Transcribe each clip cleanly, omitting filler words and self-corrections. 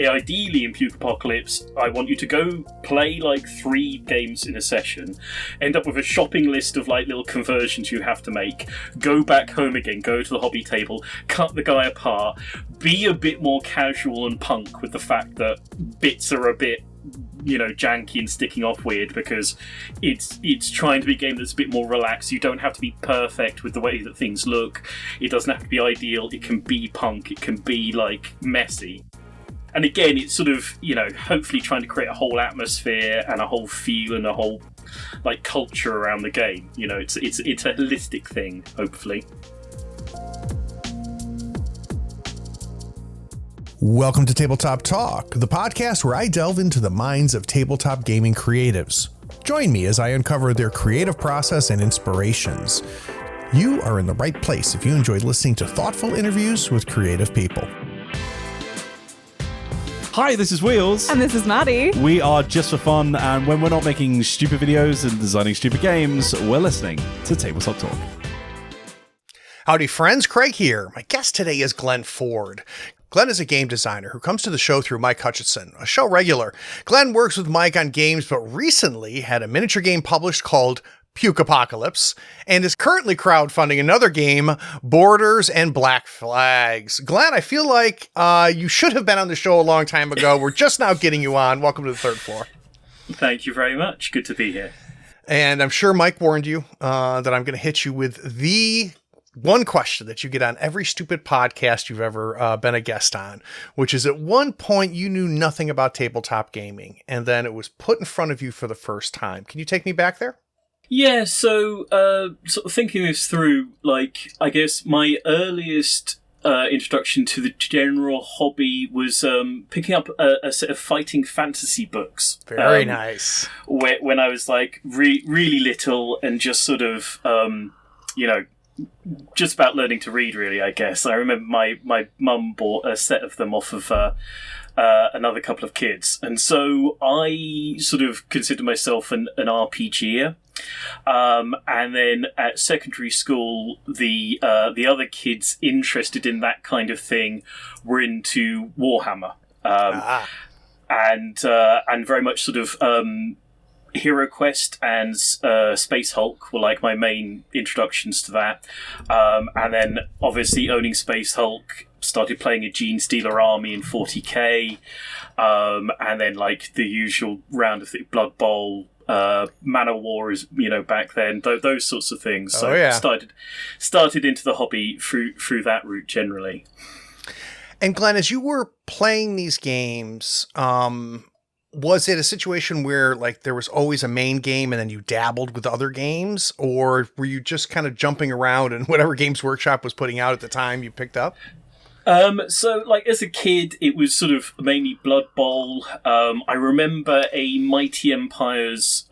ideally in Pukeapocalypse, I want you to go play like 3 games in a session, end up with a shopping list of like little conversions you have to make, go back home again, go to the hobby table, cut the guy apart, be a bit more casual and punk with the fact that bits are a bit, janky and sticking off weird, because it's trying to be a game that's a bit more relaxed. You don't have to be perfect with the way that things look. It doesn't have to be ideal. It can be punk. It can be like messy. And again, it's sort of, hopefully trying to create a whole atmosphere and a whole feel and a whole like culture around the game. It's a holistic thing, hopefully. Welcome to Tabletop Talk, the podcast where I delve into the minds of tabletop gaming creatives. Join me as I uncover their creative process and inspirations. You are in the right place if you enjoy listening to thoughtful interviews with creative people. Hi, this is Wheels. And this is Maddie. We are just for fun, and when we're not making stupid videos and designing stupid games, we're listening to Tabletop Talk. Howdy friends, Craig here. My guest today is Glenn Ford. Glenn is a game designer who comes to the show through Mike Hutchison, a show regular. Glenn works with Mike on games, but recently had a miniature game published called Pukeapocalypse, and is currently crowdfunding another game, Borders and Black Flags. Glenn, I feel like you should have been on the show a long time ago. We're just now getting you on. Welcome to the third floor. Thank you very much. Good to be here. And I'm sure Mike warned you that I'm going to hit you with the one question that you get on every stupid podcast you've ever been a guest on, which is, at one point you knew nothing about tabletop gaming, and then it was put in front of you for the first time. Can you take me back there? Yeah, so sort of thinking this through, like, I guess my earliest introduction to the general hobby was picking up a set of fighting fantasy books. Very nice. When I was like really little and just sort of, just about learning to read, really, I guess. I remember my mum bought a set of them off of another couple of kids. And so I sort of consider myself an RPGer. And then at secondary school, the other kids interested in that kind of thing were into Warhammer. And very much sort of Hero Quest and Space Hulk were like my main introductions to that. And then obviously owning Space Hulk, started playing a Gene Stealer army in 40k. And then like the usual round of the Blood Bowl, Man of War is, back then, those sorts of things. So started into the hobby through that route generally. And Glenn, as you were playing these games, was it a situation where like there was always a main game and then you dabbled with other games, or were you just kind of jumping around and whatever Games Workshop was putting out at the time you picked up? So like as a kid, it was sort of mainly Blood Bowl. I remember a Mighty Empires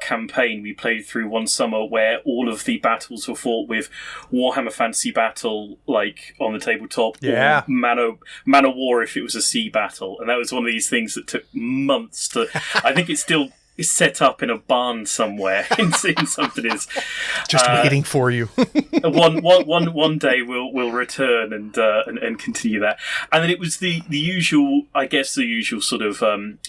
campaign we played through one summer where all of the battles were fought with Warhammer Fantasy Battle, like on the tabletop, yeah, or Man of War if it was a sea battle, and that was one of these things that took months to. I think it's still set up in a barn somewhere in somebody's. Just waiting for you. one day we'll return and continue that. And then it was the usual, I guess, the usual sort of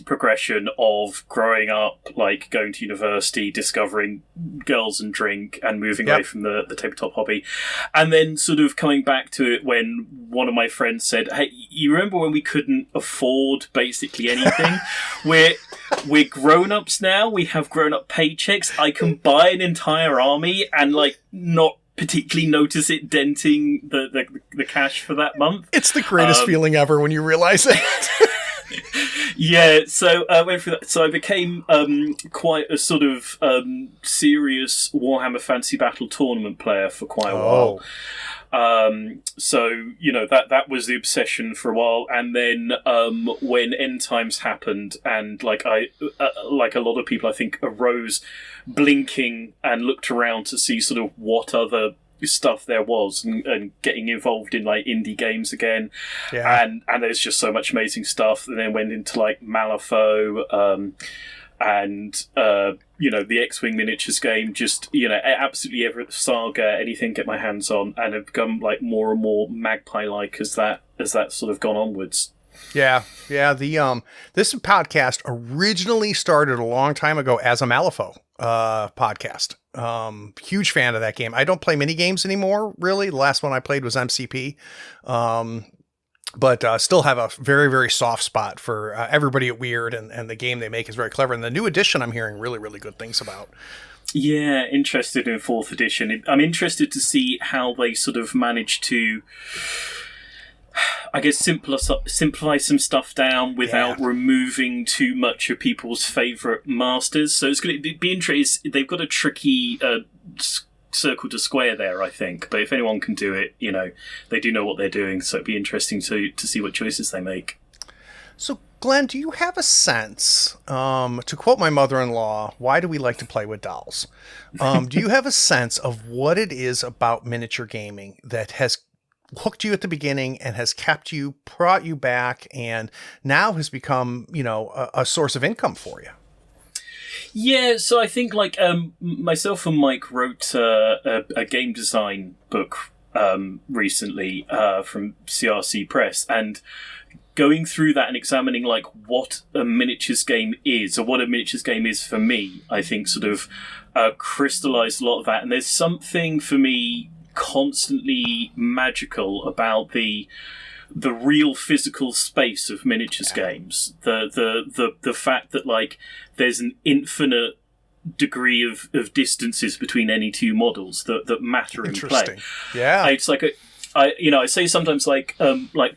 progression of growing up, like going to university, discovering girls and drink, and moving away from the tabletop hobby, and then sort of coming back to it when one of my friends said, "Hey, you remember when we couldn't afford basically anything? We're grown-ups now, we have grown-up paychecks. I can buy an entire army and like not particularly notice it denting the cash for that month." It's the greatest feeling ever when you realize it. Yeah, so I went through that. So I became quite a sort of serious Warhammer Fantasy Battle tournament player for quite a while. So that was the obsession for a while, and then when End Times happened, and like a lot of people, I think, arose blinking and looked around to see sort of what other stuff there was, and getting involved in like indie games again, and there's just so much amazing stuff. And then went into like Malifaux, and the X-Wing miniatures game, just absolutely every saga, anything get my hands on, and have become like more and more Magpie-like as that sort of gone onwards. Yeah. The this podcast originally started a long time ago as a Malifaux podcast. Huge fan of that game. I don't play mini games anymore, really. The last one I played was MCP. But still have a very, very soft spot for everybody at Weird, and the game they make is very clever. And the new edition I'm hearing really, really good things about. Yeah, interested in 4th edition. I'm interested to see how they sort of manage to, I guess, simplify some stuff down without removing too much of people's favourite masters. So it's going to be interesting. They've got a tricky circle to square there, I think. But if anyone can do it, they do know what they're doing. So it'd be interesting to see what choices they make. So, Glenn, do you have a sense, to quote my mother-in-law, why do we like to play with dolls? Do you have a sense of what it is about miniature gaming that has hooked you at the beginning and has kept you, brought you back, and now has become, a source of income for you? Yeah, so I think myself and Mike wrote a game design book recently from CRC Press, and going through that and examining what a miniatures game is, or what a miniatures game is for me, I think sort of crystallized a lot of that. And there's something for me constantly magical about the real physical space of miniatures games. The fact that there's an infinite degree of distances between any two models that matter in play. Yeah, it's I say sometimes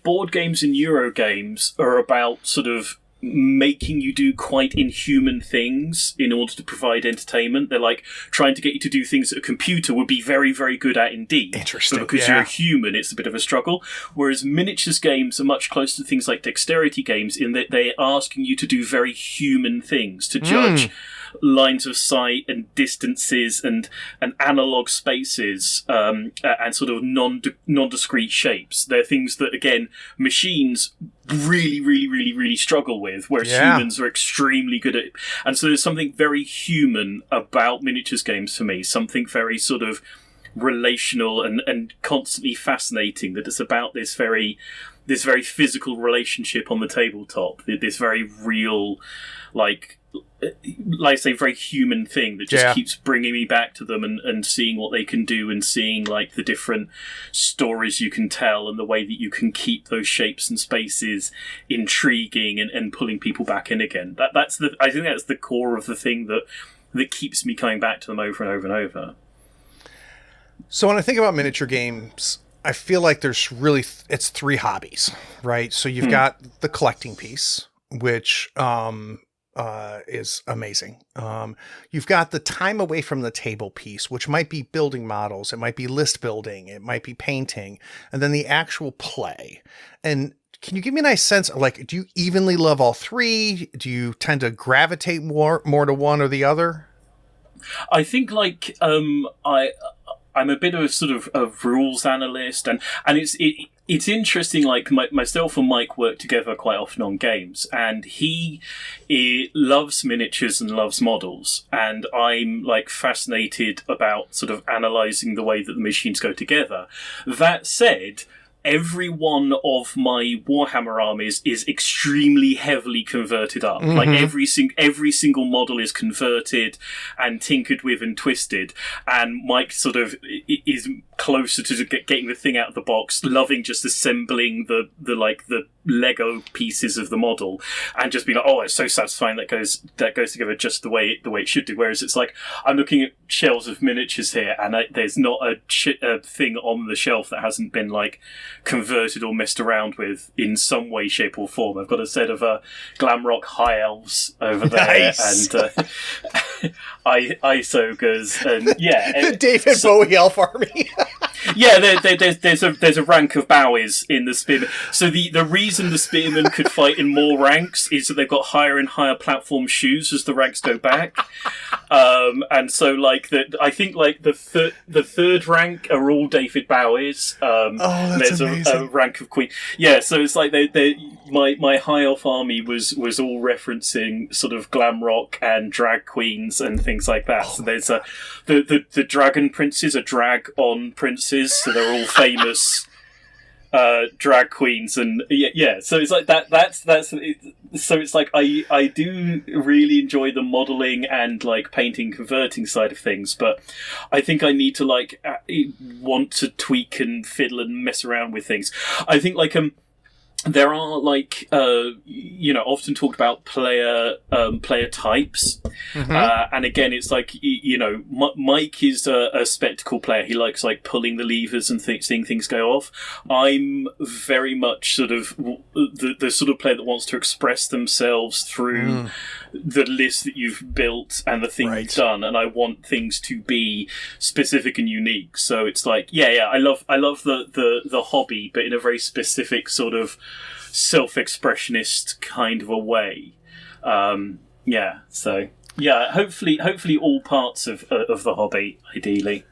board games and Euro games are about sort of making you do quite inhuman things in order to provide entertainment. They're trying to get you to do things that a computer would be very, very good at indeed. Interesting. But because you're a human, it's a bit of a struggle. Whereas miniatures games are much closer to things like dexterity games in that they're asking you to do very human things, to judge lines of sight and distances and analog spaces and sort of non-discrete shapes. They're things that, again, machines really, really, really, really struggle with, whereas humans are extremely good at it. And so there's something very human about miniatures games for me, something very sort of relational and constantly fascinating, that it's about this very physical relationship on the tabletop, this very real, I say, very human thing that just keeps bringing me back to them and seeing what they can do, and seeing the different stories you can tell and the way that you can keep those shapes and spaces intriguing and pulling people back in again. I think that's the core of the thing that keeps me coming back to them over and over and over. So when I think about miniature games, I feel like there's really, it's 3 hobbies, right? So you've got the collecting piece, which is amazing. You've got the time away from the table piece, which might be building models, it might be list building, it might be painting, and then the actual play. And can you give me a nice sense of do you evenly love all 3? Do you tend to gravitate more to one or the other? I think I'm a bit of a sort of a rules analyst, and it's interesting. Myself and Mike work together quite often on games, and he loves miniatures and loves models, and I'm fascinated about sort of analysing the way that the machines go together. That said, every one of my Warhammer armies is extremely heavily converted up. Every single model is converted and tinkered with and twisted. And Mike sort of is closer to getting the thing out of the box, loving just assembling the Lego pieces of the model, and just being it's so satisfying that goes together just the way it should do. Whereas it's I'm looking at shelves of miniatures here, and there's not a thing on the shelf that hasn't been converted or messed around with in some way, shape, or form. I've got a set of Glamrock High Elves over there, and ice ogres, and the David Bowie elf army. There's a rank of Bowies in the Spearmen. So the reason the Spearmen could fight in more ranks is that they've got higher and higher platform shoes as the ranks go back. And so I think the third rank are all David Bowies. That's there's amazing. a rank of Queen. Yeah, so it's my high elf army was all referencing sort of glam rock and drag queens and things like that. So there's the dragon princes are drag on princes, so they're all famous drag queens and yeah. So it's like so it's like I do really enjoy the modeling and like painting, converting side of things, but I think I need to like want to tweak and fiddle and mess around with things. I think like there are like often talked about player types, and again it's like Mike is a spectacle player. He likes like pulling the levers and seeing things go off. I'm very much sort of the sort of player that wants to express themselves through the list that you've built and the thing you've done, and I want things to be specific and unique. So it's like I love the hobby, but in a very specific sort of self-expressionist kind of a way. So hopefully all parts of the hobby, ideally.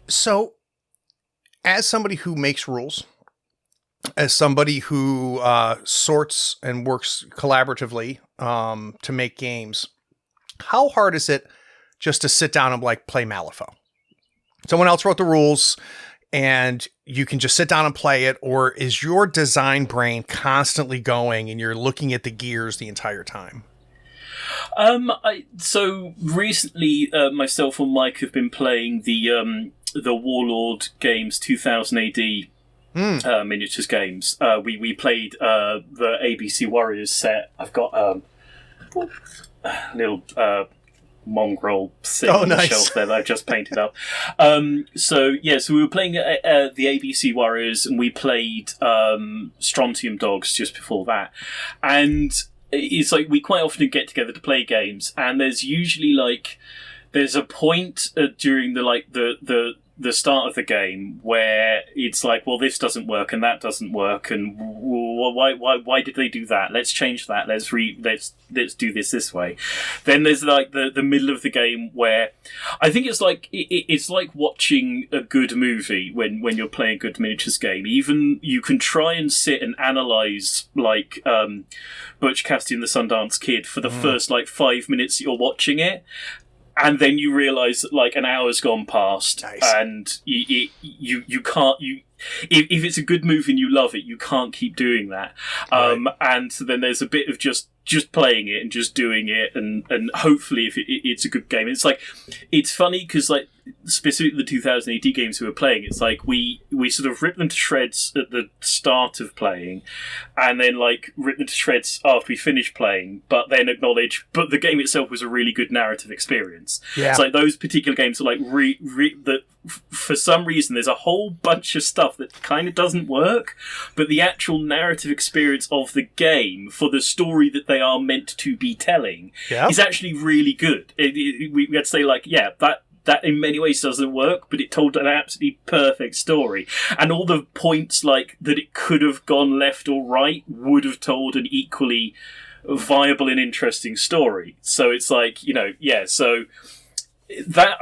So, as somebody who makes rules, as somebody who sorts and works collaboratively to make games, how hard is it just to sit down and like play Malifaux? Someone else wrote the rules and you can just sit down and play it, or is your design brain constantly going and you're looking at the gears the entire time? So recently, myself and Mike have been playing the Warlord games 2000 AD miniatures games. We played the ABC Warriors set. I've got a little mongrel sitting on the shelf there that I've just painted up. So we were playing the ABC Warriors, and we played Strontium Dogs just before that. And it's like we quite often get together to play games, and there's usually like there's a point during the start of the game where it's like, well, this doesn't work and that doesn't work, and why did they do that? Let's change that. Let's do this way. Then there's like the middle of the game where I think it's like it's like watching a good movie when you're playing a good miniatures game. Even you can try and sit and analyze like Butch Cassidy and the Sundance Kid for the first like 5 minutes you're watching it. And then you realise that like an hour's gone past, and you can't. If it's a good movie and you love it, you can't keep doing that. And so then there's a bit of just playing it and just doing it, and hopefully if it's a good game. It's like it's funny because like specifically the 2000 AD games we were playing, it's like we sort of rip them to shreds at the start of playing, and then like rip them to shreds after we finish playing, but then acknowledge but the game itself was a really good narrative experience. It's like those particular games are like that for some reason there's a whole bunch of stuff that kind of doesn't work, but the actual narrative experience of the game for the story that they are meant to be telling is actually really good. We had to say like that in many ways doesn't work, but it told an absolutely perfect story. And all the points like that it could have gone left or right would have told an equally viable and interesting story. So it's like, so that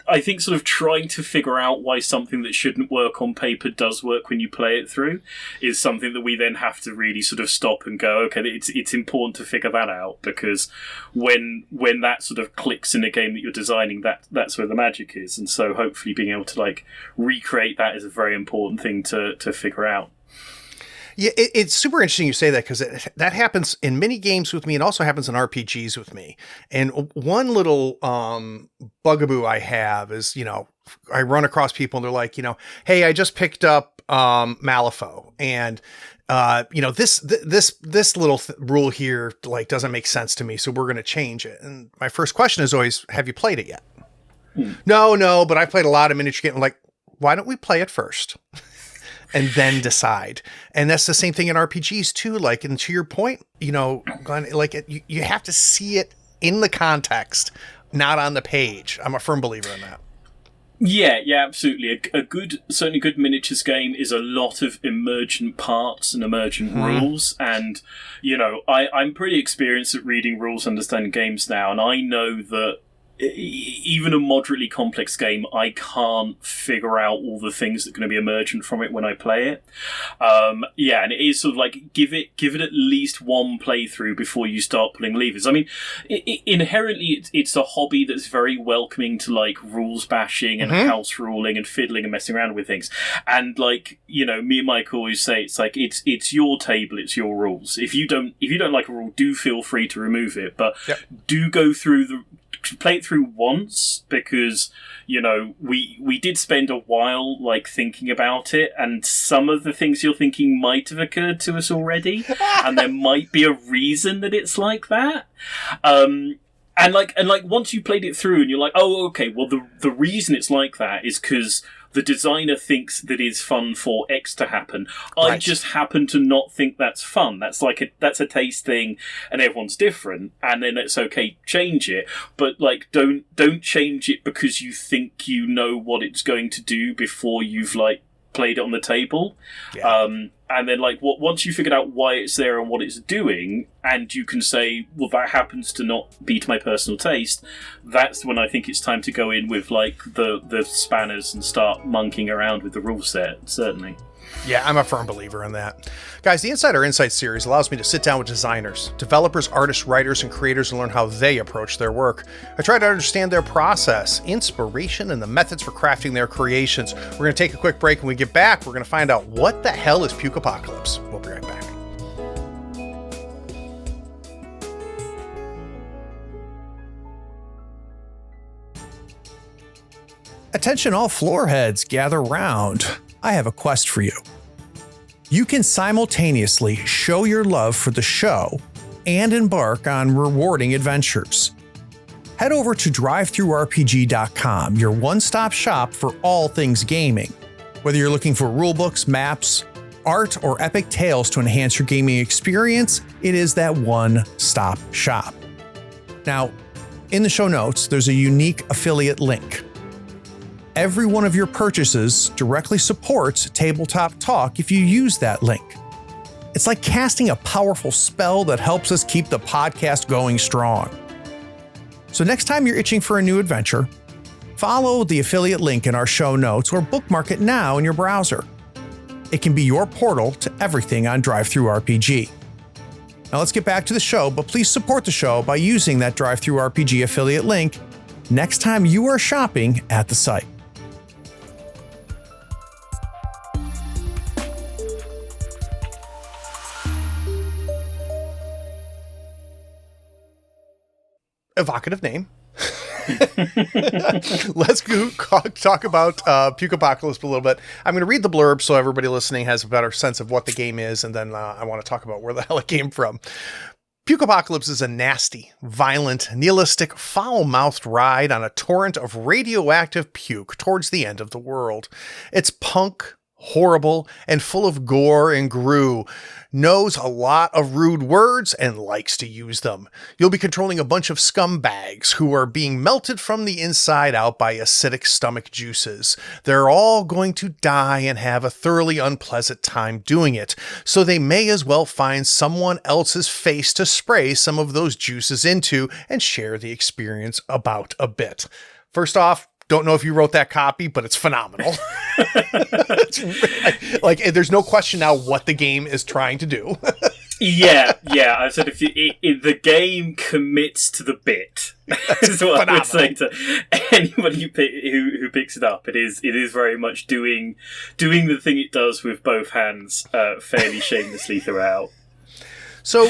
I think sort of trying to figure out why something that shouldn't work on paper does work when you play it through is something that we then have to really sort of stop and go, okay, it's important to figure that out, because when that sort of clicks in a game that you're designing, that's where the magic is. And so hopefully being able to like recreate that is a very important thing to figure out. Yeah, it's super interesting you say that, because that happens in many games with me. It also happens in RPGs with me. And one little bugaboo I have is, I run across people and they're like, hey, I just picked up Malifaux, and this little rule here like doesn't make sense to me, so we're going to change it. And my first question is always, have you played it yet? No, but I played a lot of miniature games. I'm like, why don't we play it first? And then decide. And that's the same thing in RPGs too. Like, and to your point, Glenn, like you have to see it in the context, not on the page. I'm a firm believer in that. Yeah, absolutely. Certainly good miniatures game is a lot of emergent parts and emergent rules. And, I'm pretty experienced at reading rules, understanding games now. And I know that even a moderately complex game, I can't figure out all the things that are going to be emergent from it when I play it. And it is sort of like give it at least one playthrough before you start pulling levers. I mean, inherently, it's a hobby that's very welcoming to like rules bashing and house ruling and fiddling and messing around with things. And like, you know, me and Mike always say, it's like it's your table, it's your rules. If you don't like a rule, do feel free to remove it, but do go through play it through once, because, you know, we did spend a while like thinking about it, and some of the things you're thinking might have occurred to us already, and there might be a reason that it's like that. And once you played it through and you're like, oh, okay, well the reason it's like that is because the designer thinks that it's fun for X to happen. I just happen to not think that's fun. That's that's a taste thing, and everyone's different. And then it's okay, change it, but like don't change it because you think you know what it's going to do before you've like played it on the table. And then like once you figured out why it's there and what it's doing, and you can say, well, that happens to not be to my personal taste, that's when I think it's time to go in with like the spanners and start monkeying around with the rule set, certainly. Yeah, I'm a firm believer in that. Guys, the Insider Insight series allows me to sit down with designers, developers, artists, writers, and creators and learn how they approach their work. I try to understand their process, inspiration, and the methods for crafting their creations. We're going to take a quick break. When we get back, we're going to find out what the hell is Pukeapocalypse. We'll be right back. Attention all floor heads, gather round. I have a quest for you. You can simultaneously show your love for the show and embark on rewarding adventures. Head over to drivethrurpg.com, your one-stop shop for all things gaming. Whether you're looking for rulebooks, maps, art, or epic tales to enhance your gaming experience, it is that one-stop shop. Now, in the show notes, there's a unique affiliate link. Every one of your purchases directly supports Tabletop Talk if you use that link. It's like casting a powerful spell that helps us keep the podcast going strong. So next time you're itching for a new adventure, follow the affiliate link in our show notes or bookmark it now in your browser. It can be your portal to everything on DriveThruRPG. Now let's get back to the show, but please support the show by using that DriveThruRPG affiliate link next time you are shopping at the site. Evocative name. Let's go talk about Pukeapocalypse a little bit. I'm going to read the blurb so everybody listening has a better sense of what the game is, and then I want to talk about where the hell it came from. Pukeapocalypse is a nasty, violent, nihilistic, foul-mouthed ride on a torrent of radioactive puke towards the end of the world. It's punk, horrible, and full of gore and grue, knows a lot of rude words and likes to use them. You'll be controlling a bunch of scumbags who are being melted from the inside out by acidic stomach juices. They're all going to die and have a thoroughly unpleasant time doing it, so they may as well find someone else's face to spray some of those juices into and share the experience about a bit. First off, don't know if you wrote that copy, but it's phenomenal. Like, there's no question now what the game is trying to do. Yeah. I said if the game commits to the bit, is what I would say to anybody who picks it up. It is very much doing the thing it does with both hands, fairly shamelessly throughout. So,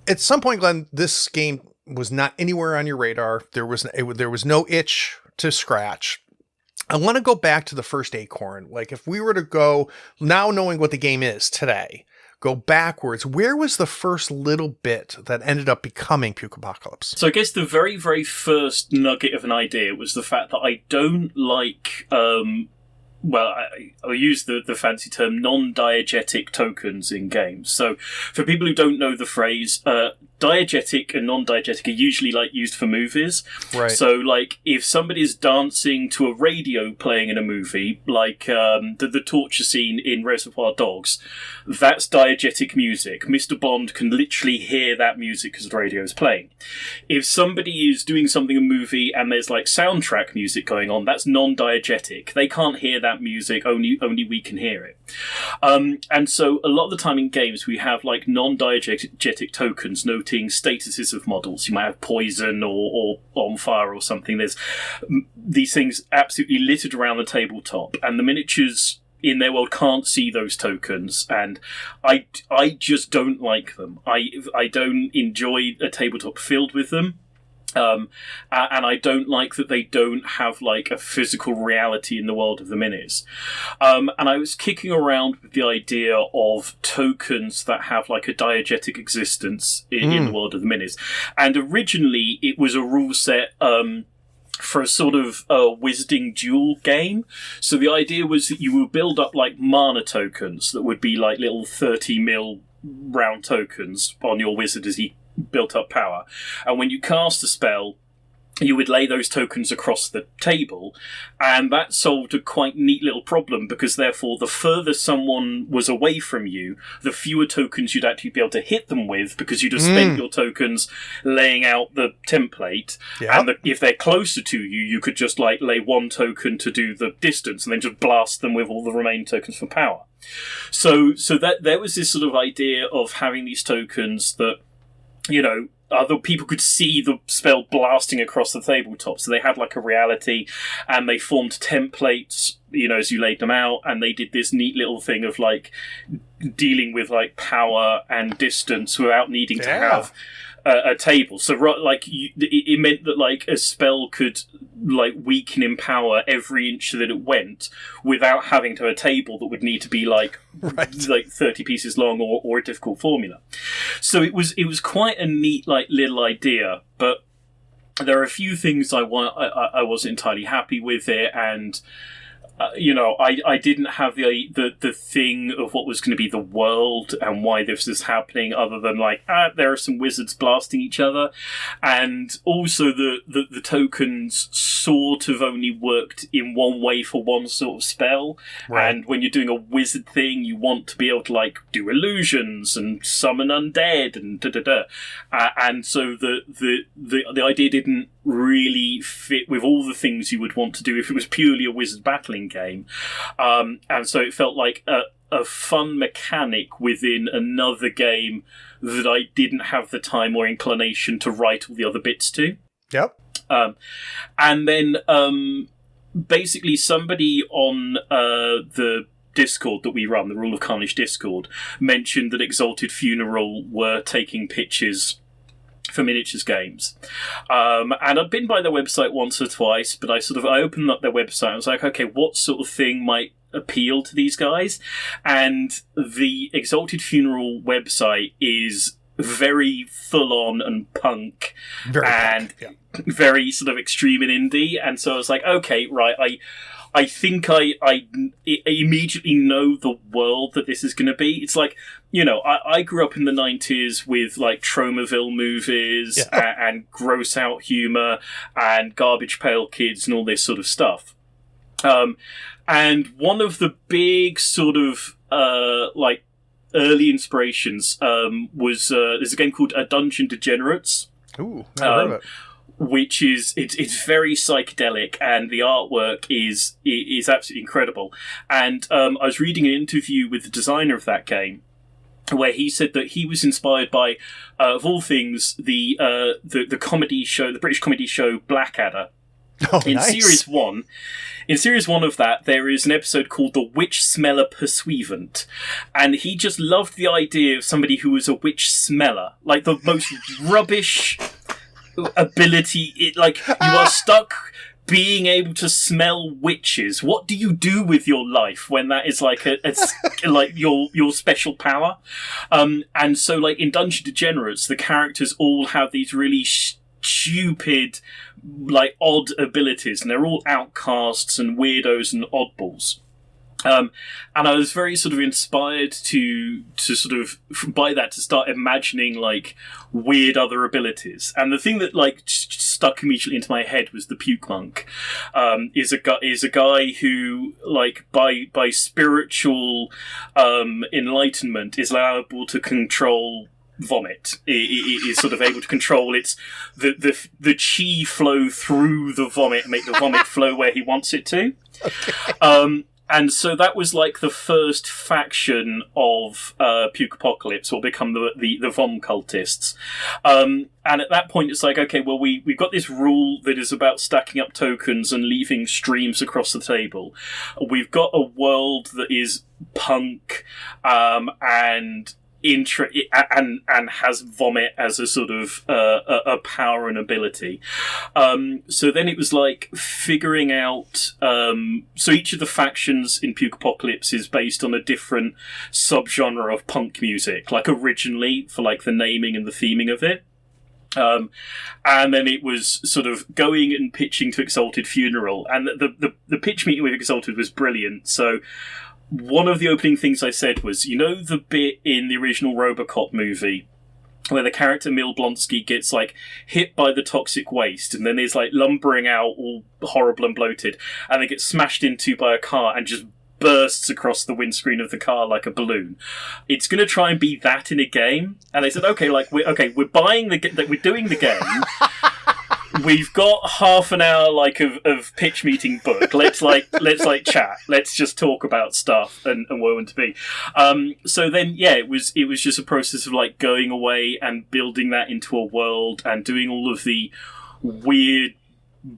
at some point, Glenn, this game was not anywhere on your radar. There was no itch to scratch. I want to go back to the first Acorn. Like, if we were to go, now knowing what the game is today, go backwards, where was the first little bit that ended up becoming Pukeapocalypse? So I guess the very, very first nugget of an idea was the fact that I don't like, I'll use the fancy term non-diegetic tokens in games. So for people who don't know the phrase, diegetic and non-diegetic are usually like used for movies. Right. So like if somebody's dancing to a radio playing in a movie, like the torture scene in Reservoir Dogs, that's diegetic music. Mr. Bond can literally hear that music because the radio is playing. If somebody is doing something in a movie and there's like soundtrack music going on, that's non-diegetic. They can't hear that music, only we can hear it. And so a lot of the time in games we have like non-diegetic tokens noting statuses of models. You might have poison or on fire or something. There's these things absolutely littered around the tabletop, and the miniatures in their world can't see those tokens, and I just don't like them. I don't enjoy a tabletop filled with them. And I don't like that they don't have like a physical reality in the world of the minis. And I was kicking around with the idea of tokens that have like a diegetic existence in the world of the minis. And originally it was a rule set for a sort of wizarding duel game. So the idea was that you would build up like mana tokens that would be like little 30 mil round tokens on your wizard as he built up power, and when you cast a spell you would lay those tokens across the table, and that solved a quite neat little problem, because therefore the further someone was away from you, the fewer tokens you'd actually be able to hit them with, because you'd have spent your tokens laying out the template. And if they're closer to you, you could just like lay one token to do the distance and then just blast them with all the remaining tokens for power. So that there was this sort of idea of having these tokens that, you know, other people could see the spell blasting across the tabletop, so they had like a reality, and they formed templates, you know, as you laid them out, and they did this neat little thing of like dealing with like power and distance without needing to have a table. So like it meant that like a spell could like weaken in power every inch that it went without having to have a table that would need to be like like 30 pieces long or a difficult formula. So it was quite a neat like little idea, but there are a few things I wasn't entirely happy with it, and you know, I didn't have the thing of what was going to be the world and why this is happening, other than like, there are some wizards blasting each other. And also the tokens sort of only worked in one way for one sort of spell. Right. And when you're doing a wizard thing, you want to be able to like do illusions and summon undead and da-da-da. And so the idea didn't really fit with all the things you would want to do if it was purely a wizard battling game. And so it felt like a fun mechanic within another game that I didn't have the time or inclination to write all the other bits to. Yep. And then basically somebody on the Discord that we run, the Rule of Carnage Discord, mentioned that Exalted Funeral were taking pitches for miniatures games. And I've been by their website once or twice, but I opened up their website and I was like, okay, what sort of thing might appeal to these guys? And the Exalted Funeral website is very full-on and punk, very sort of extreme and indie. And so I was like, okay, right, I think I immediately know the world that this is going to be. It's like, you know, I grew up in the 90s with like Tromaville movies and gross out humor and Garbage Pail Kids and all this sort of stuff. And one of the big sort of like early inspirations was there's a game called A Dungeon Degenerates. Ooh, never heard of it. Which is it's very psychedelic, and the artwork is absolutely incredible. And I was reading an interview with the designer of that game, where he said that he was inspired by, of all things, the comedy show, the British comedy show Blackadder. Oh, in nice. Series 1 of that, there is an episode called The Witch Smeller Pursuivant, and he just loved the idea of somebody who was a witch smeller, like the most rubbish ability. Like, you are stuck being able to smell witches. What do you do with your life when that is like like your special power? And so like in Dungeon Degenerates, the characters all have these really stupid, like odd abilities, and they're all outcasts and weirdos and oddballs. And I was very sort of inspired to sort of by that to start imagining like weird other abilities. And the thing that like stuck immediately into my head was the Puke Monk. Is a guy who like by spiritual enlightenment is liable to control vomit. It is sort of able to control the chi flow through the vomit and make the vomit flow where he wants it to. Okay. And so that was like the first faction of Pukeapocalypse, will become the Vom cultists. And at that point, it's like, okay, well, we've got this rule that is about stacking up tokens and leaving streams across the table. We've got a world that is punk and has vomit as a sort of a power and ability. So then it was like figuring out. So each of the factions in Pukeapocalypse is based on a different subgenre of punk music, like originally for like the naming and the theming of it. And then it was sort of going and pitching to Exalted Funeral, and the pitch meeting with Exalted was brilliant. So one of the opening things I said was, you know, the bit in the original RoboCop movie where the character Emil Blonsky gets like hit by the toxic waste and then is like lumbering out all horrible and bloated and then gets smashed into by a car and just bursts across the windscreen of the car like a balloon. It's going to try and be that in a game. And they said, okay, like we're buying we're doing the game. We've got half an hour like of pitch meeting book. Let's chat. Let's just talk about stuff and where we want to be. So then, yeah, it was just a process of like going away and building that into a world and doing all of the weird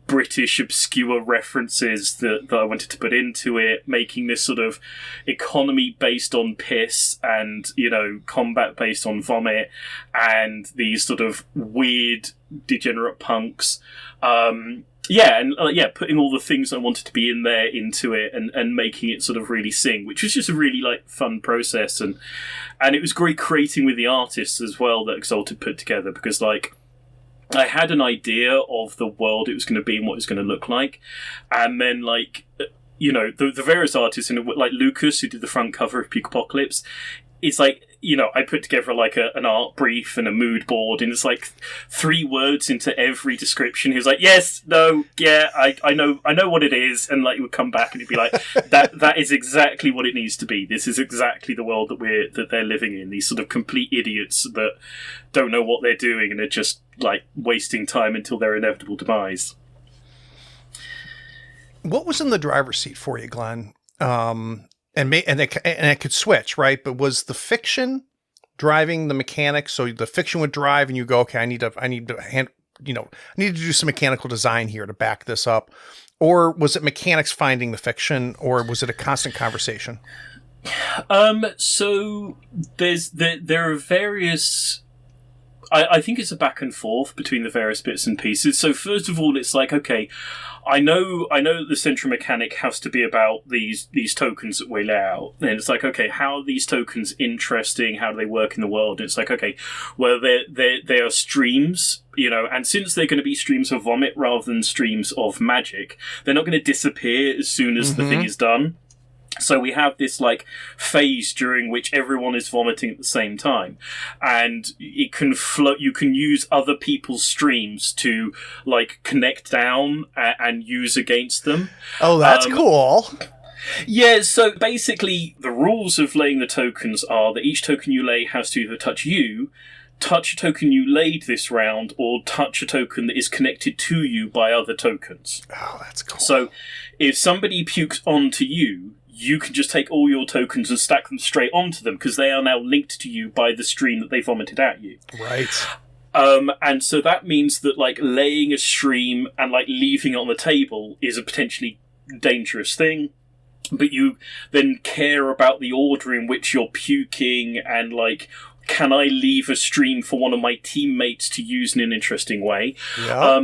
British obscure references that I wanted to put into it, making this sort of economy based on piss and, you know, combat based on vomit and these sort of weird degenerate punks. Putting all the things I wanted to be in there into it and making it sort of really sing, which was just a really like fun process, and it was great creating with the artists as well that Exalted put together, because like I had an idea of the world it was going to be and what it was going to look like, and then like, you know, the various artists, and like Lucas, who did the front cover of Pukeapocalypse, it's like, you know, I put together like an art brief and a mood board, and it's like 3 words into every description. He was like, yes, no, yeah, I know what it is, and like it would come back and it'd be like, that is exactly what it needs to be. This is exactly the world that they're living in. These sort of complete idiots that don't know what they're doing and are just like wasting time until their inevitable demise. What was in the driver's seat for you, Glenn? And it could switch, right? But was the fiction driving the mechanics? So the fiction would drive, and you go, okay, I need to do some mechanical design here to back this up, or was it mechanics finding the fiction, or was it a constant conversation? So there are various. I think it's a back and forth between the various bits and pieces. So first of all, it's like, okay, I know that the central mechanic has to be about these tokens that we lay out. And it's like, okay, how are these tokens interesting? How do they work in the world? And it's like, okay, well, they are streams, you know, and since they're going to be streams of vomit rather than streams of magic, they're not going to disappear as soon as the thing is done. So we have this like phase during which everyone is vomiting at the same time, and it can float. You can use other people's streams to like connect down and use against them. Oh, that's cool. Yeah, so basically the rules of laying the tokens are that each token you lay has to either touch you, touch a token you laid this round, or touch a token that is connected to you by other tokens. Oh, that's cool. So if somebody pukes onto you, you can just take all your tokens and stack them straight onto them because they are now linked to you by the stream that they vomited at you. Right. And so that means that like laying a stream and like leaving it on the table is a potentially dangerous thing. But you then care about the order in which you're puking and like, can I leave a stream for one of my teammates to use in an interesting way? Yeah.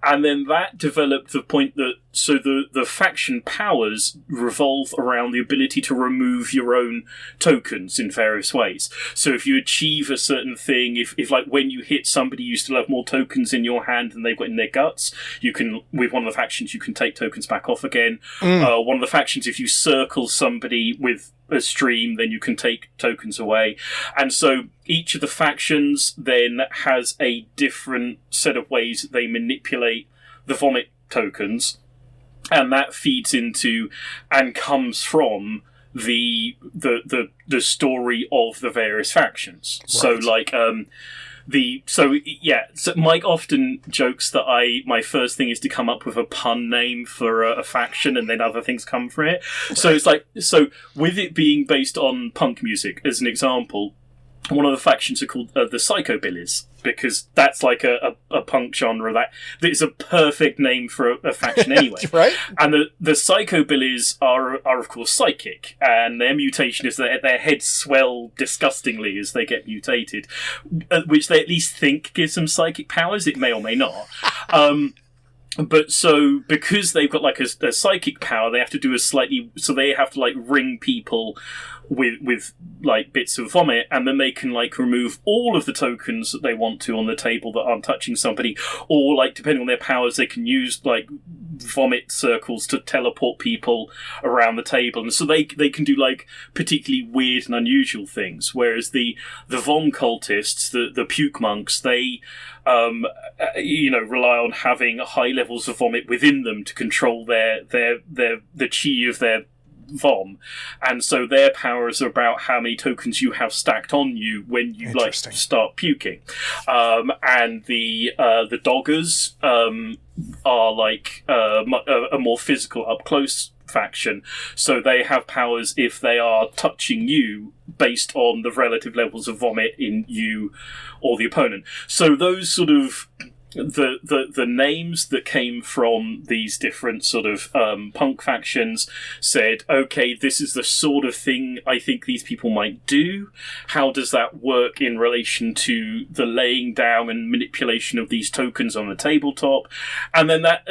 And then that developed the point that so the faction powers revolve around the ability to remove your own tokens in various ways. So if you achieve a certain thing, if like when you hit somebody, you still have more tokens in your hand than they've got in their guts, you can, with one of the factions, you can take tokens back off again. One of the factions, if you circle somebody with a stream, then you can take tokens away. And so each of the factions then has a different set of ways that they manipulate the vomit tokens. And that feeds into and comes from the story of the various factions. Right. So like so Mike often jokes that my first thing is to come up with a pun name for a faction, and then other things come from it. Right. So it's like, so with it being based on punk music as an example, one of the factions are called the Psychobillies, because that's like a punk genre that is a perfect name for a faction anyway. Right. And the Psychobillies are of course psychic, and their mutation is that their heads swell disgustingly as they get mutated, which they at least think gives them psychic powers. It may or may not. But so, because they've got like a psychic power, they have to do they have to like ring people with like bits of vomit, and then they can like remove all of the tokens that they want to on the table that aren't touching somebody, or like depending on their powers, they can use like vomit circles to teleport people around the table, and so they can do like particularly weird and unusual things. Whereas the vom cultists, the puke monks, they rely on having high levels of vomit within them to control the chi of their vom, and so their powers are about how many tokens you have stacked on you when you like start puking. And the doggers are like a more physical, up close faction, so they have powers if they are touching you based on the relative levels of vomit in you or the opponent. So those sort of the names that came from these different sort of punk factions said, okay, this is the sort of thing I think these people might do. How does that work in relation to the laying down and manipulation of these tokens on the tabletop? And then that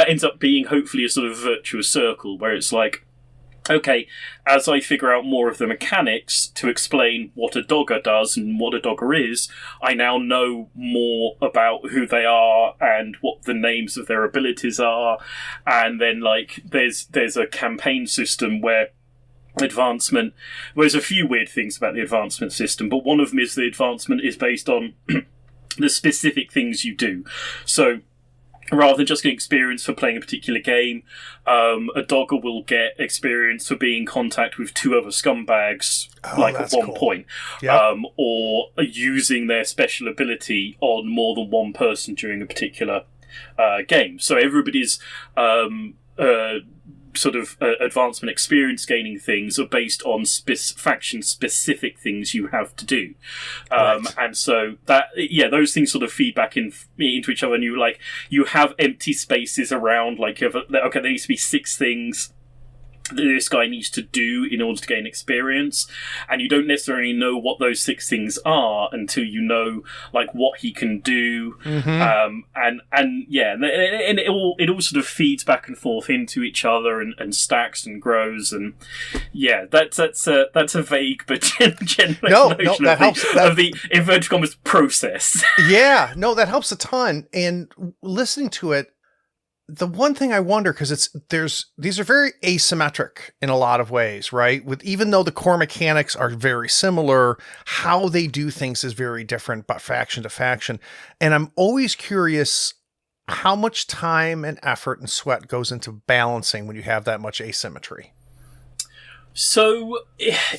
ends up being hopefully a sort of virtuous circle where it's like, okay, as I figure out more of the mechanics to explain what a dogger does and what a dogger is, I now know more about who they are and what the names of their abilities are. And then, like, there's a campaign system where advancement... Well, there's a few weird things about the advancement system, but one of them is the advancement is based on the specific things you do. So rather than just getting experience for playing a particular game, a dogger will get experience for being in contact with two other scumbags, at one point. Yep. Or using their special ability on more than one person during a particular game. So everybody's advancement experience gaining things are based on faction specific things you have to do. Right. And so that, those things sort of feed back into each other, and you have empty spaces around, like there needs to be 6 things that this guy needs to do in order to gain experience, and you don't necessarily know what those 6 things are until you know like what he can do. Mm-hmm. And it all sort of feeds back and forth into each other and stacks and grows, and that's a vague but general explanation of the inverted commas process. Yeah, no, that helps a ton. And listening to it, the one thing I wonder, because these are very asymmetric in a lot of ways, right? Even though the core mechanics are very similar, how they do things is very different, but faction to faction. And I'm always curious how much time and effort and sweat goes into balancing when you have that much asymmetry. So,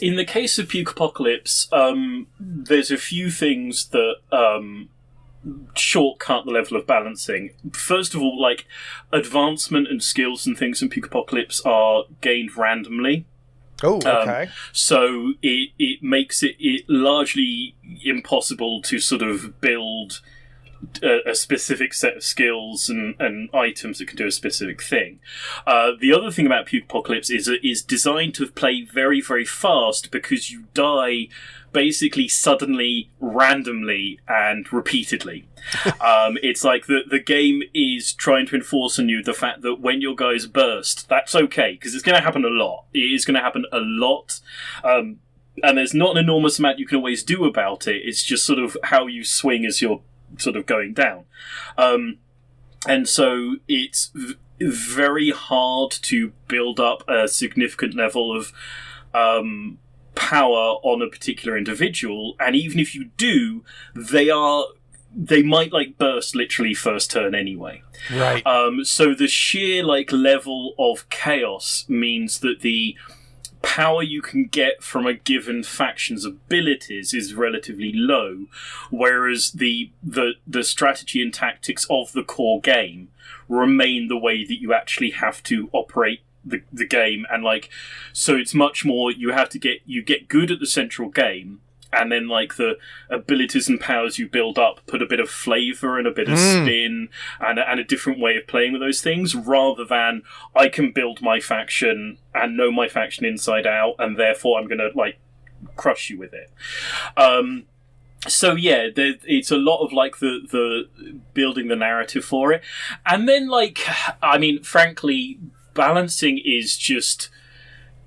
in the case of Pukeapocalypse, there's a few things that shortcut the level of balancing. First of all, like, advancement and skills and things in Pukeapocalypse are gained randomly. Oh, okay. So it makes it largely impossible to sort of build a specific set of skills and items that can do a specific thing. The other thing about Pukeapocalypse is it is designed to play very, very fast because you die basically suddenly, randomly, and repeatedly. It's like the game is trying to enforce on you the fact that when your guys burst, that's okay, because it's going to happen a lot. It is going to happen a lot. And there's not an enormous amount you can always do about it. It's just sort of how you swing as you're sort of going down. And so it's very hard to build up a significant level of power on a particular individual. And even if you do, they might like burst literally first turn anyway. Right. So the sheer like level of chaos means that the power you can get from a given faction's abilities is relatively low, whereas the strategy and tactics of the core game remain the way that you actually have to operate the game. And like, so it's much more you get good at the central game, and then like the abilities and powers you build up put a bit of flavour and a bit of spin and a different way of playing with those things, rather than I can build my faction and know my faction inside out, and therefore I'm going to like crush you with it. So yeah, it's a lot of like the building the narrative for it. And then like, I mean, frankly, balancing is just...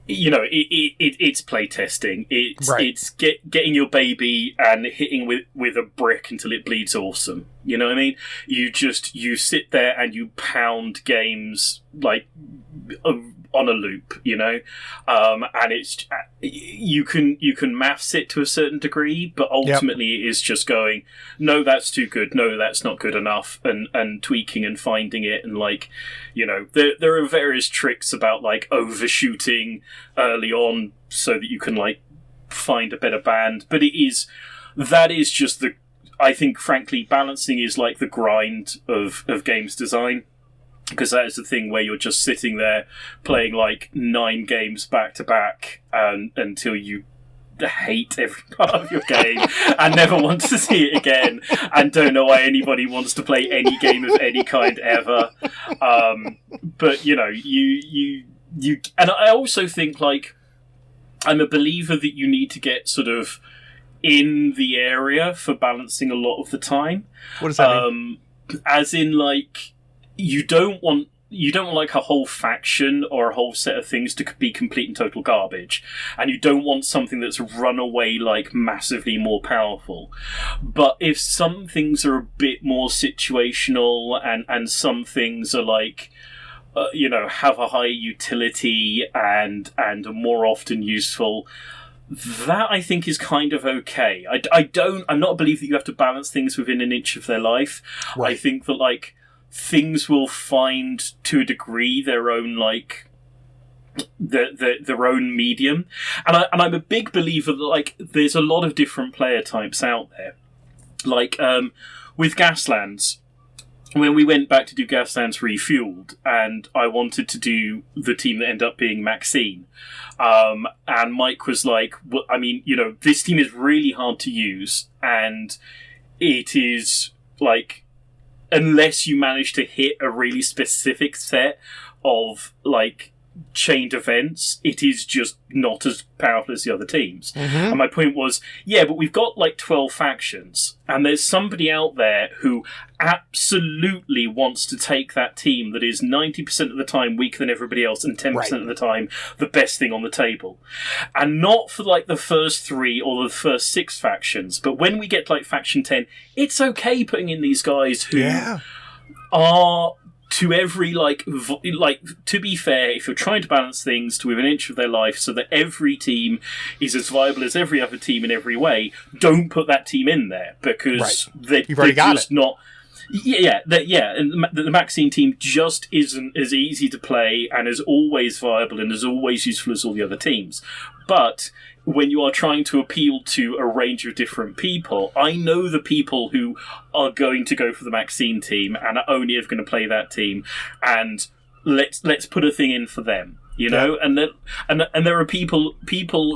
it's playtesting. It's getting your baby and hitting with a brick until it bleeds awesome. You know what I mean? You sit there and you pound games like on a loop, and it's you can maths it to a certain degree, but ultimately it is just going, no, that's too good, no, that's not good enough, and tweaking and finding it, and like, there are various tricks about like overshooting early on so that you can like find a better band, but that is just I think frankly balancing is like the grind of games design. Because that is the thing where you're just sitting there playing like 9 games back to back until you hate every part of your game and never want to see it again, and don't know why anybody wants to play any game of any kind ever. But you and I also think like I'm a believer that you need to get sort of in the area for balancing a lot of the time. What does that mean? As in like, you don't want like a whole faction or a whole set of things to be complete and total garbage, and you don't want something that's run away like massively more powerful. But if some things are a bit more situational and some things are like have a higher utility and are more often useful, that I think is kind of okay. I'm not a believer that you have to balance things within an inch of their life. Right. I think that like things will find to a degree their own like their own medium, and I'm a big believer that like there's a lot of different player types out there. Like with Gaslands, when we went back to do Gaslands Refueled, and I wanted to do the team that ended up being Maxine, and Mike was like, well, I mean, this team is really hard to use, and it is like, unless you manage to hit a really specific set of like chained events, it is just not as powerful as the other teams. Mm-hmm. And my point was, yeah, but we've got like 12 factions, and there's somebody out there who absolutely wants to take that team that is 90% of the time weaker than everybody else and 10% of the time the best thing on the table. And not for like the first 3 or the first 6 factions, but when we get to like faction 10, it's okay putting in these guys who are... to every like to be fair, if you're trying to balance things to within an inch of their life so that every team is as viable as every other team in every way, don't put that team in there, because they're just not. And the Maxine team just isn't as easy to play and as always viable and as always useful as all the other teams. But when you are trying to appeal to a range of different people, I know the people who are going to go for the Maxine team and are only ever going to play that team, and let's put a thing in for them. And there are people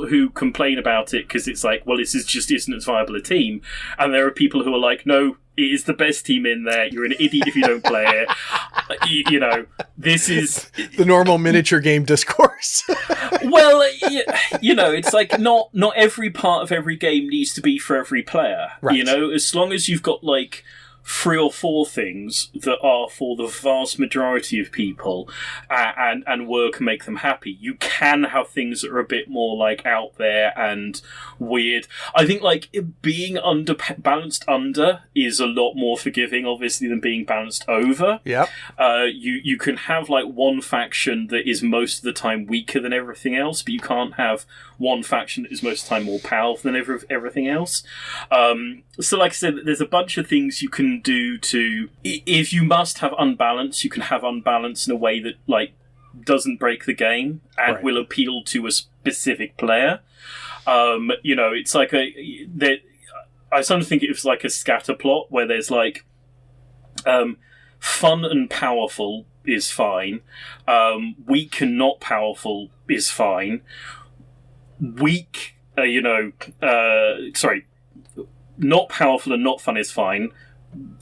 who complain about it because it's like, well, this just isn't as viable a team, and there are people who are like, no, It is the best team in there. You're an idiot if you don't play it. This is the normal miniature game discourse. Well, it's like not every part of every game needs to be for every player. Right. As long as you've got like 3 or 4 things that are for the vast majority of people and work and make them happy. You can have things that are a bit more like out there and weird. I think like being balanced under is a lot more forgiving, obviously, than being balanced over. Yep. You can have like one faction that is most of the time weaker than everything else, but you can't have one faction that is most of the time more powerful than everything else. So like I said, there's a bunch of things you can do to, if you must have unbalance, you can have unbalance in a way that like doesn't break the game and will appeal to a specific player. It's like I sometimes think it was like a scatter plot where there's like fun and powerful is fine, weak and not powerful is fine, not powerful and not fun is fine.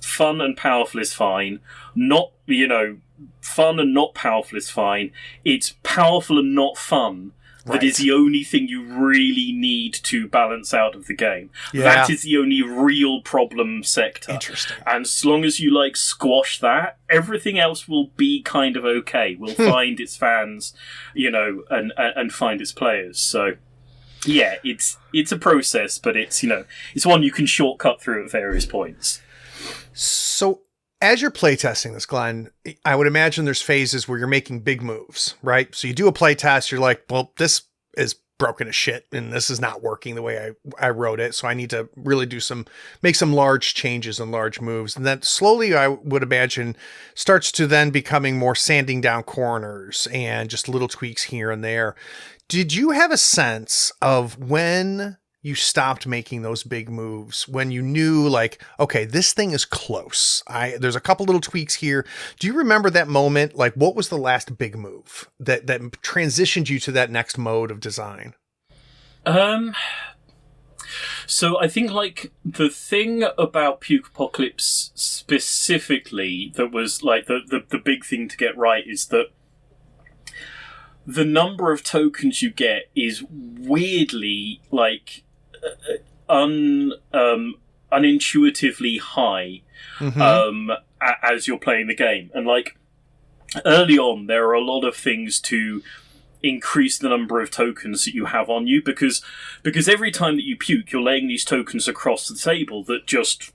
Fun and powerful is fine. Fun and not powerful is fine. It's powerful and not fun that is the only thing you really need to balance out of the game. Yeah. That is the only real problem sector. Interesting. And as long as you like squash that, everything else will be kind of okay. Will find its fans, and find its players. So yeah, it's a process, but it's one you can shortcut through at various points. So as you're playtesting this, Glenn, I would imagine there's phases where you're making big moves, right? So you do a playtest, you're like, well, this is broken as shit, and this is not working the way I wrote it, so I need to really make some large changes and large moves. And then slowly, I would imagine, starts to then becoming more sanding down corners and just little tweaks here and there. Did you have a sense of when you stopped making those big moves, when you knew like, okay, this thing is close? There's a couple little tweaks here. Do you remember that moment? Like, what was the last big move that transitioned you to that next mode of design? So I think like the thing about Pukeapocalypse specifically that was like the big thing to get right is that the number of tokens you get is weirdly like unintuitively high as you're playing the game. And like early on, there are a lot of things to increase the number of tokens that you have on you, because every time that you puke, you're laying these tokens across the table that just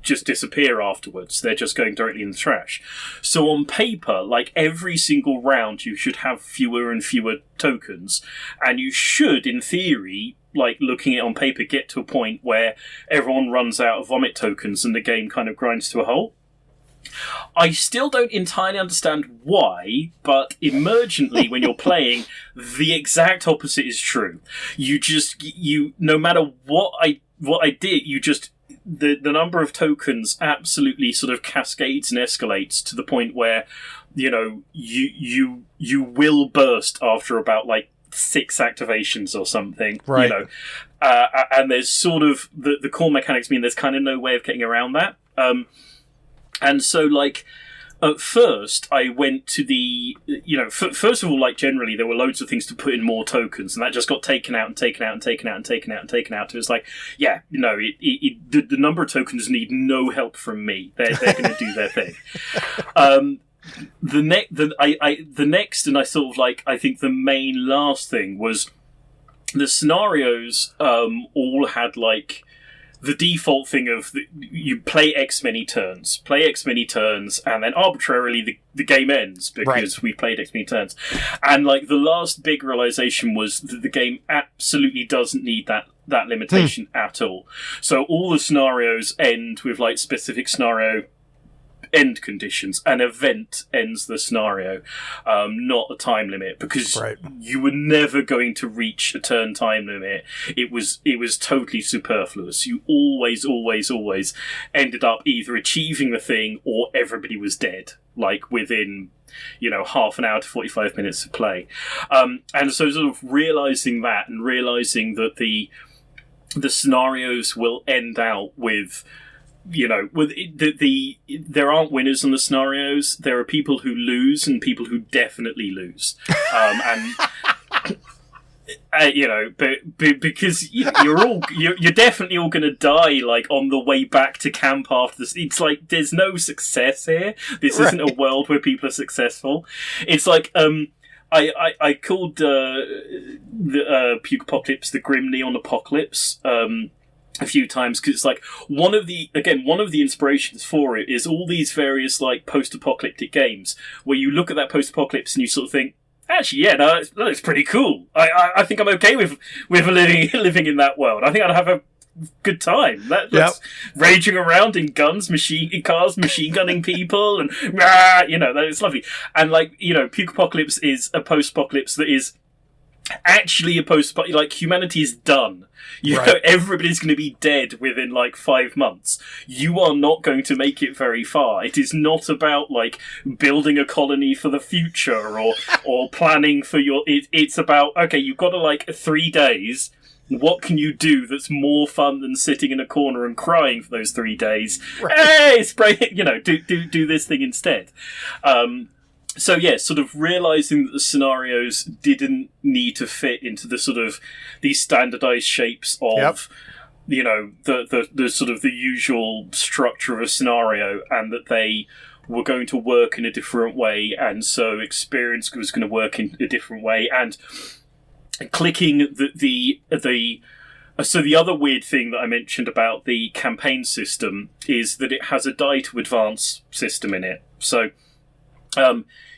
disappear afterwards. They're just going directly in the trash. So on paper, like every single round, you should have fewer and fewer tokens, and you should, in theory, like looking at it on paper, get to a point where everyone runs out of vomit tokens and the game kind of grinds to a halt. I still don't entirely understand why, but emergently when you're playing, the exact opposite is true. You no matter what I did, the number of tokens absolutely sort of cascades and escalates to the point where you will burst after about like 6 activations or something, right? And there's sort of the core mechanics mean there's kind of no way of getting around that. And so, like, at first, I went to the, first of all, like, generally, there were loads of things to put in more tokens, and that just got taken out and taken out and taken out and taken out and taken out. It was like, the number of tokens need no help from me. They're going to do their thing. The next, and I sort of like, I think the main last thing was the scenarios all had, like, the default thing of you play X many turns, and then arbitrarily the game ends because we played X many turns. And like the last big realization was that the game absolutely doesn't need that limitation at all. So all the scenarios end with like specific scenario end conditions. An event ends the scenario, not a time limit, because you were never going to reach a turn time limit. It was totally superfluous. You always ended up either achieving the thing or everybody was dead, like within half an hour to 45 minutes of play. And so sort of realizing that, and realizing that the scenarios will end out with there aren't winners in the scenarios. There are people who lose and people who definitely lose, and because you're definitely all going to die like on the way back to camp after this. It's like there's no success here. This isn't a world where people are successful. It's like I called the Pukeapocalypse the Grim Neon Apocalypse. A few times because it's like one of the inspirations for it is all these various like post-apocalyptic games where you look at that post-apocalypse and you sort of think, actually, yeah, no, that looks pretty cool. I think I'm okay with living in that world. I think I'd have a good time. That's raging around in cars, machine gunning people, and it's lovely. And like Pukeapocalypse is a post-apocalypse that is actually a like humanity is done. Everybody's going to be dead within like 5 months. You are not going to make it very far. It is not about like building a colony for the future or planning for your. It's about, okay, you've got to like 3 days. What can you do that's more fun than sitting in a corner and crying for those 3 days? Hey, spray! Do this thing instead. So yeah, sort of realizing that the scenarios didn't need to fit into the sort of these standardized shapes of the sort of the usual structure of a scenario, and that they were going to work in a different way, and so experience was going to work in a different way, and clicking so the other weird thing that I mentioned about the campaign system is that it has a die to advance system in it. So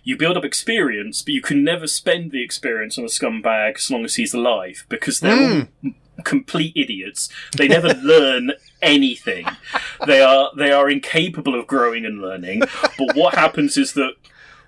you build up experience, but you can never spend the experience on a scumbag as long as he's alive, because they're all complete idiots. They never learn anything. They are incapable of growing and learning. But what happens is that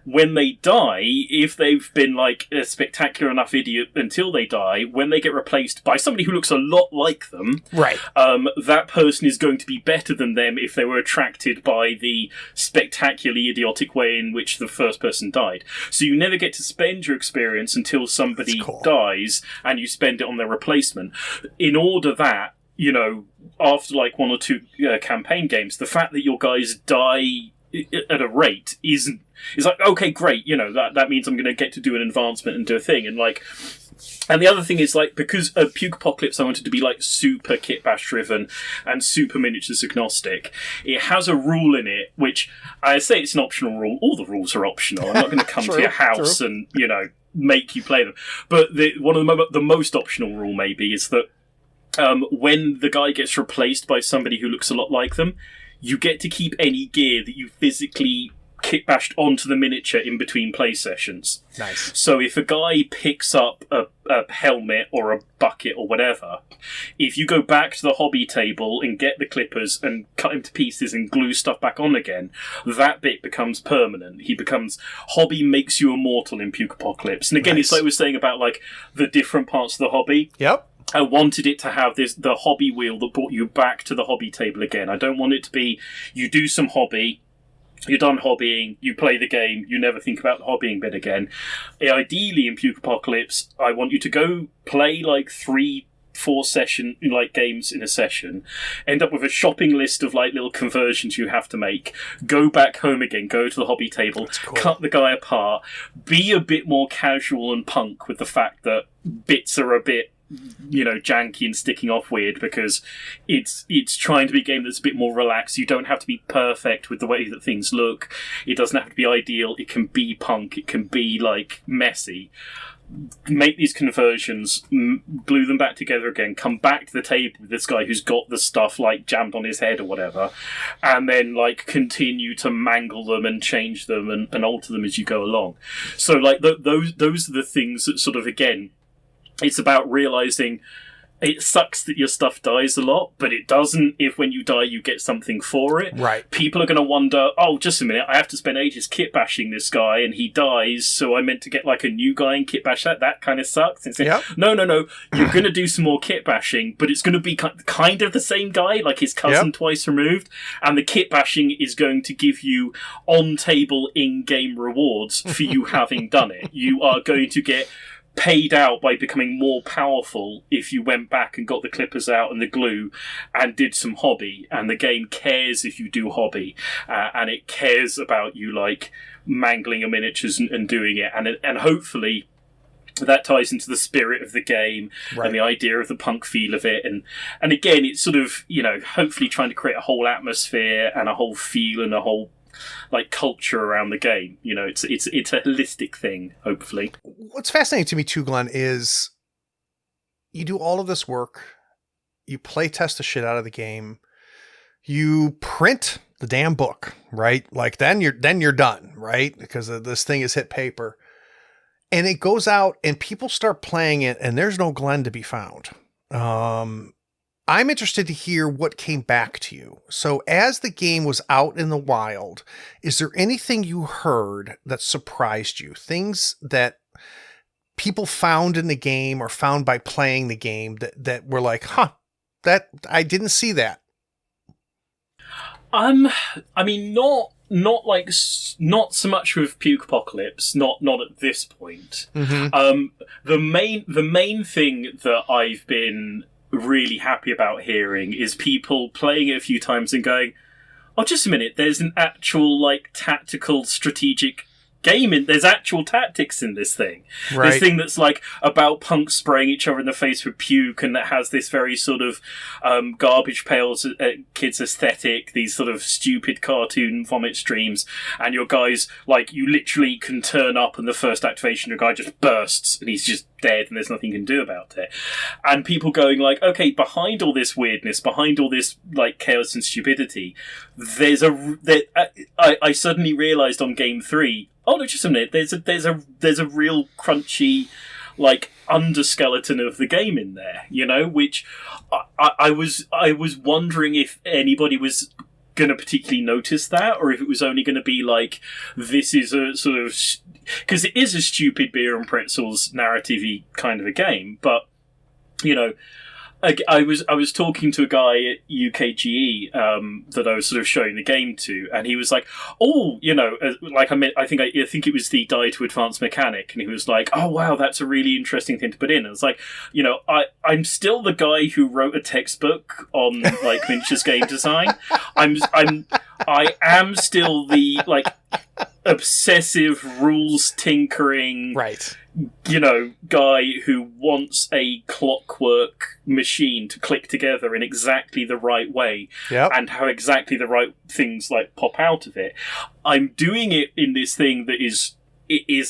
when they die, if they've been like a spectacular enough idiot until they die, when they get replaced by somebody who looks a lot like them, that person is going to be better than them if they were attracted by the spectacularly idiotic way in which the first person died. So you never get to spend your experience until somebody dies, and you spend it on their replacement. In order that, after like 1 or 2 campaign games, the fact that your guys die at a rate is like, okay, great, that means I'm going to get to do an advancement and do a thing, and the other thing is like, because of Pukeapocalypse I wanted to be like super kit bash driven and super miniatures agnostic, it has a rule in it which I say it's an optional rule. All the rules are optional. I'm not going to come to your house and make you play them, but one of the most optional rule maybe is that when the guy gets replaced by somebody who looks a lot like them, you get to keep any gear that you physically kit bashed onto the miniature in between play sessions. Nice. So if a guy picks up a helmet or a bucket or whatever, if you go back to the hobby table and get the clippers and cut him to pieces and glue stuff back on again, that bit becomes permanent. Hobby makes you immortal in Pukeapocalypse. And again, It's like we were saying about like the different parts of the hobby. Yep. I wanted it to have the hobby wheel that brought you back to the hobby table again. I don't want it to be, you do some hobby, you're done hobbying, you play the game, you never think about the hobbying bit again. Ideally, in Pukeapocalypse, I want you to go play like 3-4 session like games in a session, end up with a shopping list of like little conversions you have to make, go back home again, go to the hobby table, cut the guy apart, be a bit more casual and punk with the fact that bits are a bit janky and sticking off weird, because it's trying to be a game that's a bit more relaxed. You don't have to be perfect with the way that things look. It doesn't have to be ideal. It can be punk. It can be like messy. Make these conversions, glue them back together again, come back to the table with this guy who's got the stuff like jammed on his head or whatever, and then like continue to mangle them and change them and alter them as you go along. So like those are the things that sort of, again, it's about realising it sucks that your stuff dies a lot, but it doesn't if when you die you get something for it. Right. People are going to wonder, oh, just a minute, I have to spend ages kit bashing this guy and he dies, so I meant to get like a new guy and kit bash that? That kind of sucks. It's like, no, you're going to do some more kit bashing, but it's going to be kind of the same guy, like his cousin twice removed, and the kit bashing is going to give you on-table in-game rewards for you having done it. You are going to get paid out by becoming more powerful if you went back and got the clippers out and the glue and did some hobby. And the game cares if you do hobby, and it cares about you like mangling your miniatures and doing it, and hopefully that ties into the spirit of the game, right, and the idea of the punk feel of it, and again, it's sort of, you know, hopefully trying to create a whole atmosphere and a whole feel and a whole like culture around the game. You know, it's a holistic thing, hopefully. What's fascinating to me too, Glenn, is you do all of this work, you play test the shit out of the game, you print the damn book, right? Like then you're done, right? Because this thing is hit paper. And it goes out and people start playing it and there's no Glenn to be found. I'm interested to hear what came back to you. So as the game was out in the wild, is there anything you heard that surprised you? Things that people found in the game or found by playing the game that were like, that I didn't see that. I mean, not so much with Pukeapocalypse, not at this point. Mm-hmm. The main thing that I've been really happy about hearing is people playing it a few times and going, oh, just a minute, there's an actual like tactical strategic game there's actual tactics in this thing. Right. This thing that's like about punks spraying each other in the face with puke, and that has this very sort of garbage pails kids aesthetic, these sort of stupid cartoon vomit streams, and your guys, like, you literally can turn up and the first activation your guy just bursts and he's just dead and there's nothing you can do about it. And people going like, okay, behind all this weirdness, behind all this like chaos and stupidity, I suddenly realised on game 3, oh, no, just a minute, there's a real crunchy like underskeleton of the game in there, you know, which I was wondering if anybody was going to particularly notice that, or if it was only going to be like, this is a sort of, because it is a stupid beer and pretzels narrative-y kind of a game, but, you know, I was talking to a guy at UKGE that I was sort of showing the game to, and he was like, "Oh, you know, like I think it was the Die to Advanced Mechanic," and he was like, "Oh wow, that's a really interesting thing to put in." And it's like, you know, I'm still the guy who wrote a textbook on like miniatures game design. I am still the like obsessive rules tinkering, right, you know, guy who wants a clockwork machine to click together in exactly the right way, yep, and how exactly the right things like pop out of it. I'm doing it in this thing that is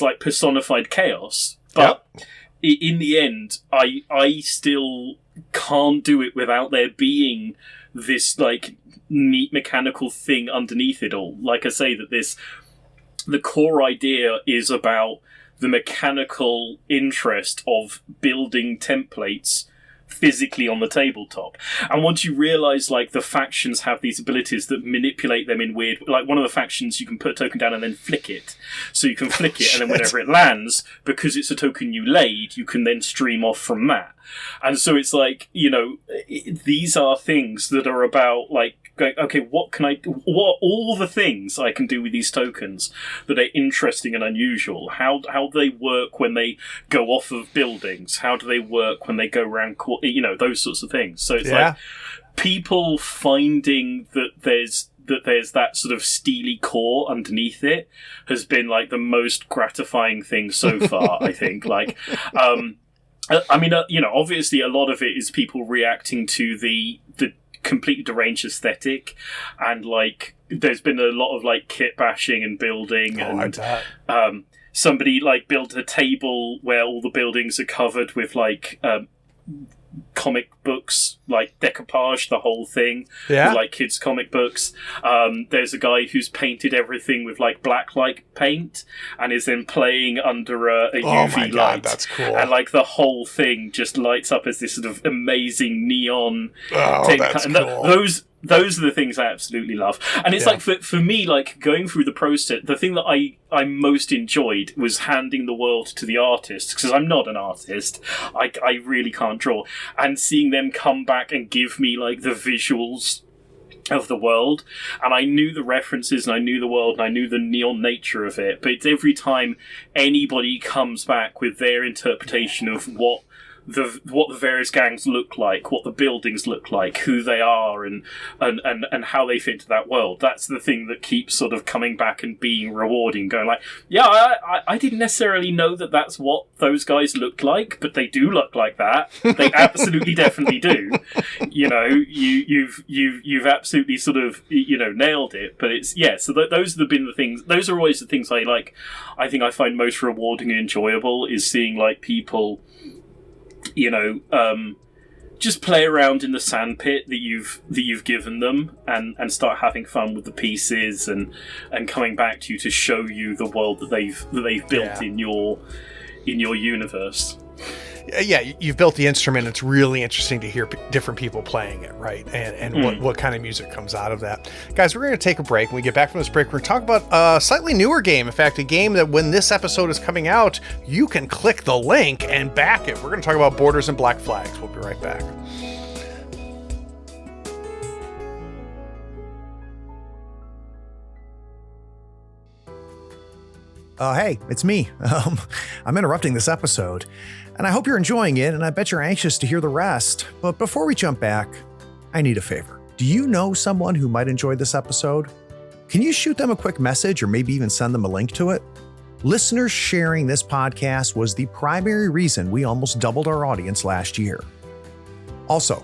like personified chaos, but yep, in the end, I still can't do it without there being this like neat mechanical thing underneath it all. Like I say, that the core idea is about the mechanical interest of building templates physically on the tabletop. And once you realise, like, the factions have these abilities that manipulate them in weird... Like, one of the factions, you can put a token down and then flick it. So you can flick it, and then whenever it lands, because it's a token you laid, you can then stream off from that. And so it's like, you know, these are things that are about, like, going, okay, what all the things I can do with these tokens that are interesting and unusual? How do they work when they go off of buildings? How do they work when they go around, you know, those sorts of things. So it's like people finding that there's that sort of steely core underneath it has been like the most gratifying thing so far, I think. Like, I mean, you know, obviously a lot of it is people reacting to the completely deranged aesthetic, and like there's been a lot of like kit bashing and building, and somebody like built a table where all the buildings are covered with like comic books, like decoupage, the whole thing, with, like kids comic books. There's a guy who's painted everything with like blacklight paint and is then playing under a UV light. That's cool. And like the whole thing just lights up as this sort of amazing neon thing. That's cool. Those are the things I absolutely love. And it's like, for me, like, going through the process, the thing that I most enjoyed was handing the world to the artists, because I'm not an artist. I really can't draw. And seeing them come back and give me, like, the visuals of the world, and I knew the references, and I knew the world, and I knew the neon nature of it, but it's every time anybody comes back with their interpretation of what the various gangs look like, what the buildings look like, who they are, and how they fit into that world. That's the thing that keeps sort of coming back and being rewarding, going like, yeah, I didn't necessarily know that that's what those guys looked like, but they do look like that. They absolutely definitely do. You know, you've absolutely sort of, you know, nailed it. But it's, yeah, so those have been the things, those are always the things I like. I think I find most rewarding and enjoyable is seeing like people, you know, just play around in the sandpit that you've given them, and start having fun with the pieces, and coming back to you to show you the world that they've built in your universe. Yeah, you've built the instrument. It's really interesting to hear different people playing it, right? And what kind of music comes out of that. Guys, we're going to take a break. When we get back from this break, we're going to talk about a slightly newer game. In fact, a game that when this episode is coming out, you can click the link and back it. We're going to talk about Borders and Black Flags. We'll be right back. Hey, it's me. I'm interrupting this episode, and I hope you're enjoying it, and I bet you're anxious to hear the rest. But before we jump back, I need a favor. Do you know someone who might enjoy this episode? Can you shoot them a quick message or maybe even send them a link to it? Listeners sharing this podcast was the primary reason we almost doubled our audience last year. Also,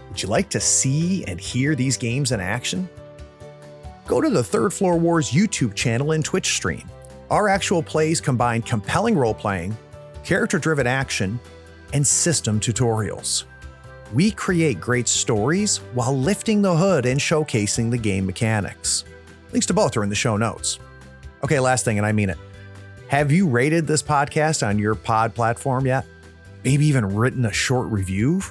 would you like to see and hear these games in action? Go to the Third Floor Wars YouTube channel and Twitch stream. Our actual plays combine compelling role-playing, character-driven action, and system tutorials. We create great stories while lifting the hood and showcasing the game mechanics. Links to both are in the show notes. Okay, last thing, and I mean it. Have you rated this podcast on your pod platform yet? Maybe even written a short review?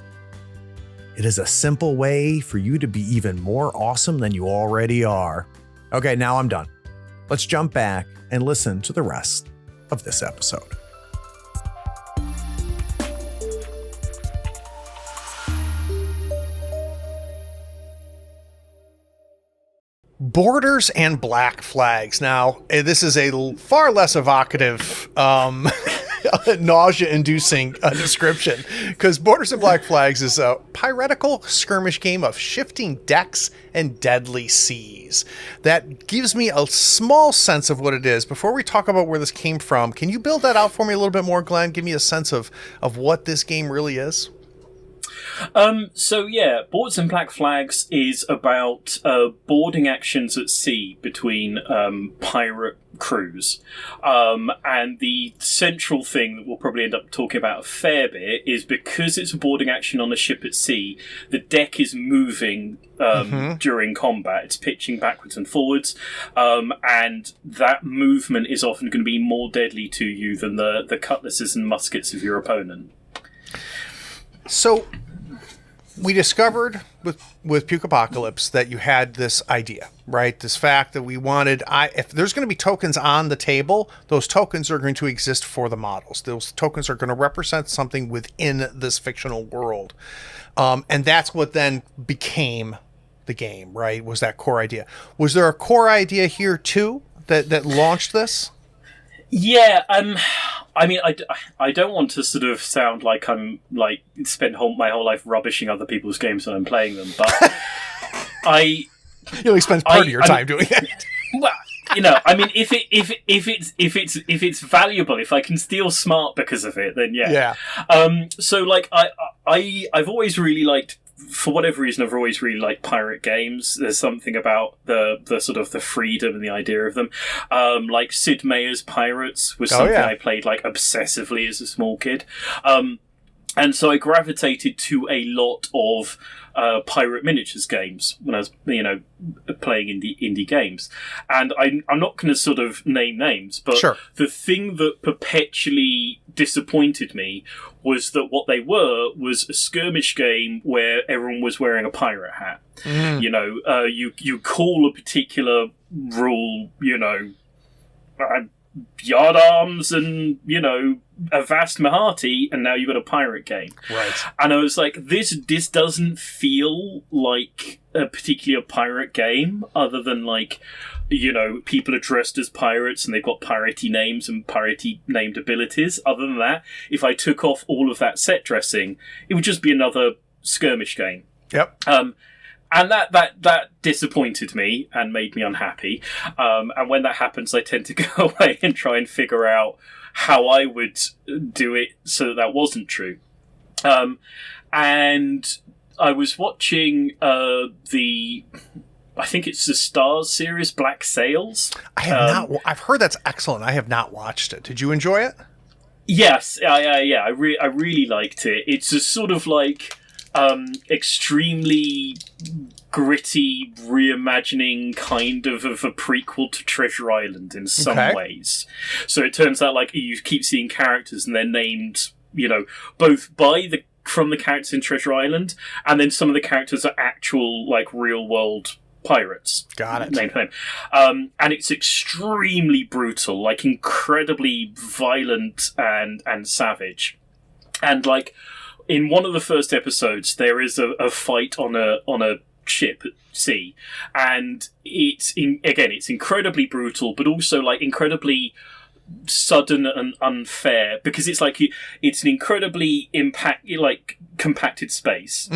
It is a simple way for you to be even more awesome than you already are. Okay, now I'm done. Let's jump back and listen to the rest of this episode. Borders and Black Flags. Now, this is a far less evocative, nausea-inducing description, because Borders and Black Flags is a piratical skirmish game of shifting decks and deadly seas. That gives me a small sense of what it is. Before we talk about where this came from, can you build that out for me a little bit more, Glenn? Give me a sense of what this game really is. So yeah, Borders and Black Flags is about boarding actions at sea between pirate crews. And the central thing that we'll probably end up talking about a fair bit is because it's a boarding action on a ship at sea, the deck is moving during combat. It's pitching backwards and forwards, and that movement is often going to be more deadly to you than the cutlasses and muskets of your opponent. So we discovered with Pukeapocalypse that you had this idea, right? This fact that we wanted, if there's going to be tokens on the table, those tokens are going to exist for the models. Those tokens are going to represent something within this fictional world. And that's what then became the game, right? Was that core idea. Was there a core idea here too that launched this? Yeah, I mean, I don't want to sort of sound like I'm like spend my whole life rubbishing other people's games when I'm playing them, but you only spend part of your time doing it. Well, you know, I mean, if it's valuable, if I can steal smart because of it, then yeah. So like I've always really liked. For whatever reason, I've always really liked pirate games. There's something about the sort of the freedom and the idea of them. Like Sid Meier's Pirates was something I played like obsessively as a small kid. And so I gravitated to a lot of pirate miniatures games when I was, playing indie games. And I'm not going to sort of name names, but the thing that perpetually disappointed me was that what they was a skirmish game where everyone was wearing a pirate hat. You call a particular rule, yard arms and, Avast Mahati, and now you've got a pirate game. Right. And I was like, this doesn't feel like a particular pirate game, other than like, you know, people are dressed as pirates and they've got piratey names and piratey named abilities. Other than that, if I took off all of that set dressing, it would just be another skirmish game. Yep. And that disappointed me and made me unhappy. And when that happens, I tend to go away and try and figure out how I would do it so that wasn't true. And I was watching I think it's the Stars series, Black Sails. I have not. I've heard that's excellent. I have not watched it. Did you enjoy it? Yes, I really liked it. It's a sort of like extremely gritty reimagining kind of a prequel to Treasure Island in some ways. So it turns out like you keep seeing characters and they're named, you know, both from the characters in Treasure Island, and then some of the characters are actual like real world pirates. Got it. Name for them. And it's extremely brutal, like incredibly violent and savage. And like in one of the first episodes, there is a fight on a ship at sea, and it's incredibly brutal, but also like incredibly sudden and unfair, because it's like it's an incredibly compacted space,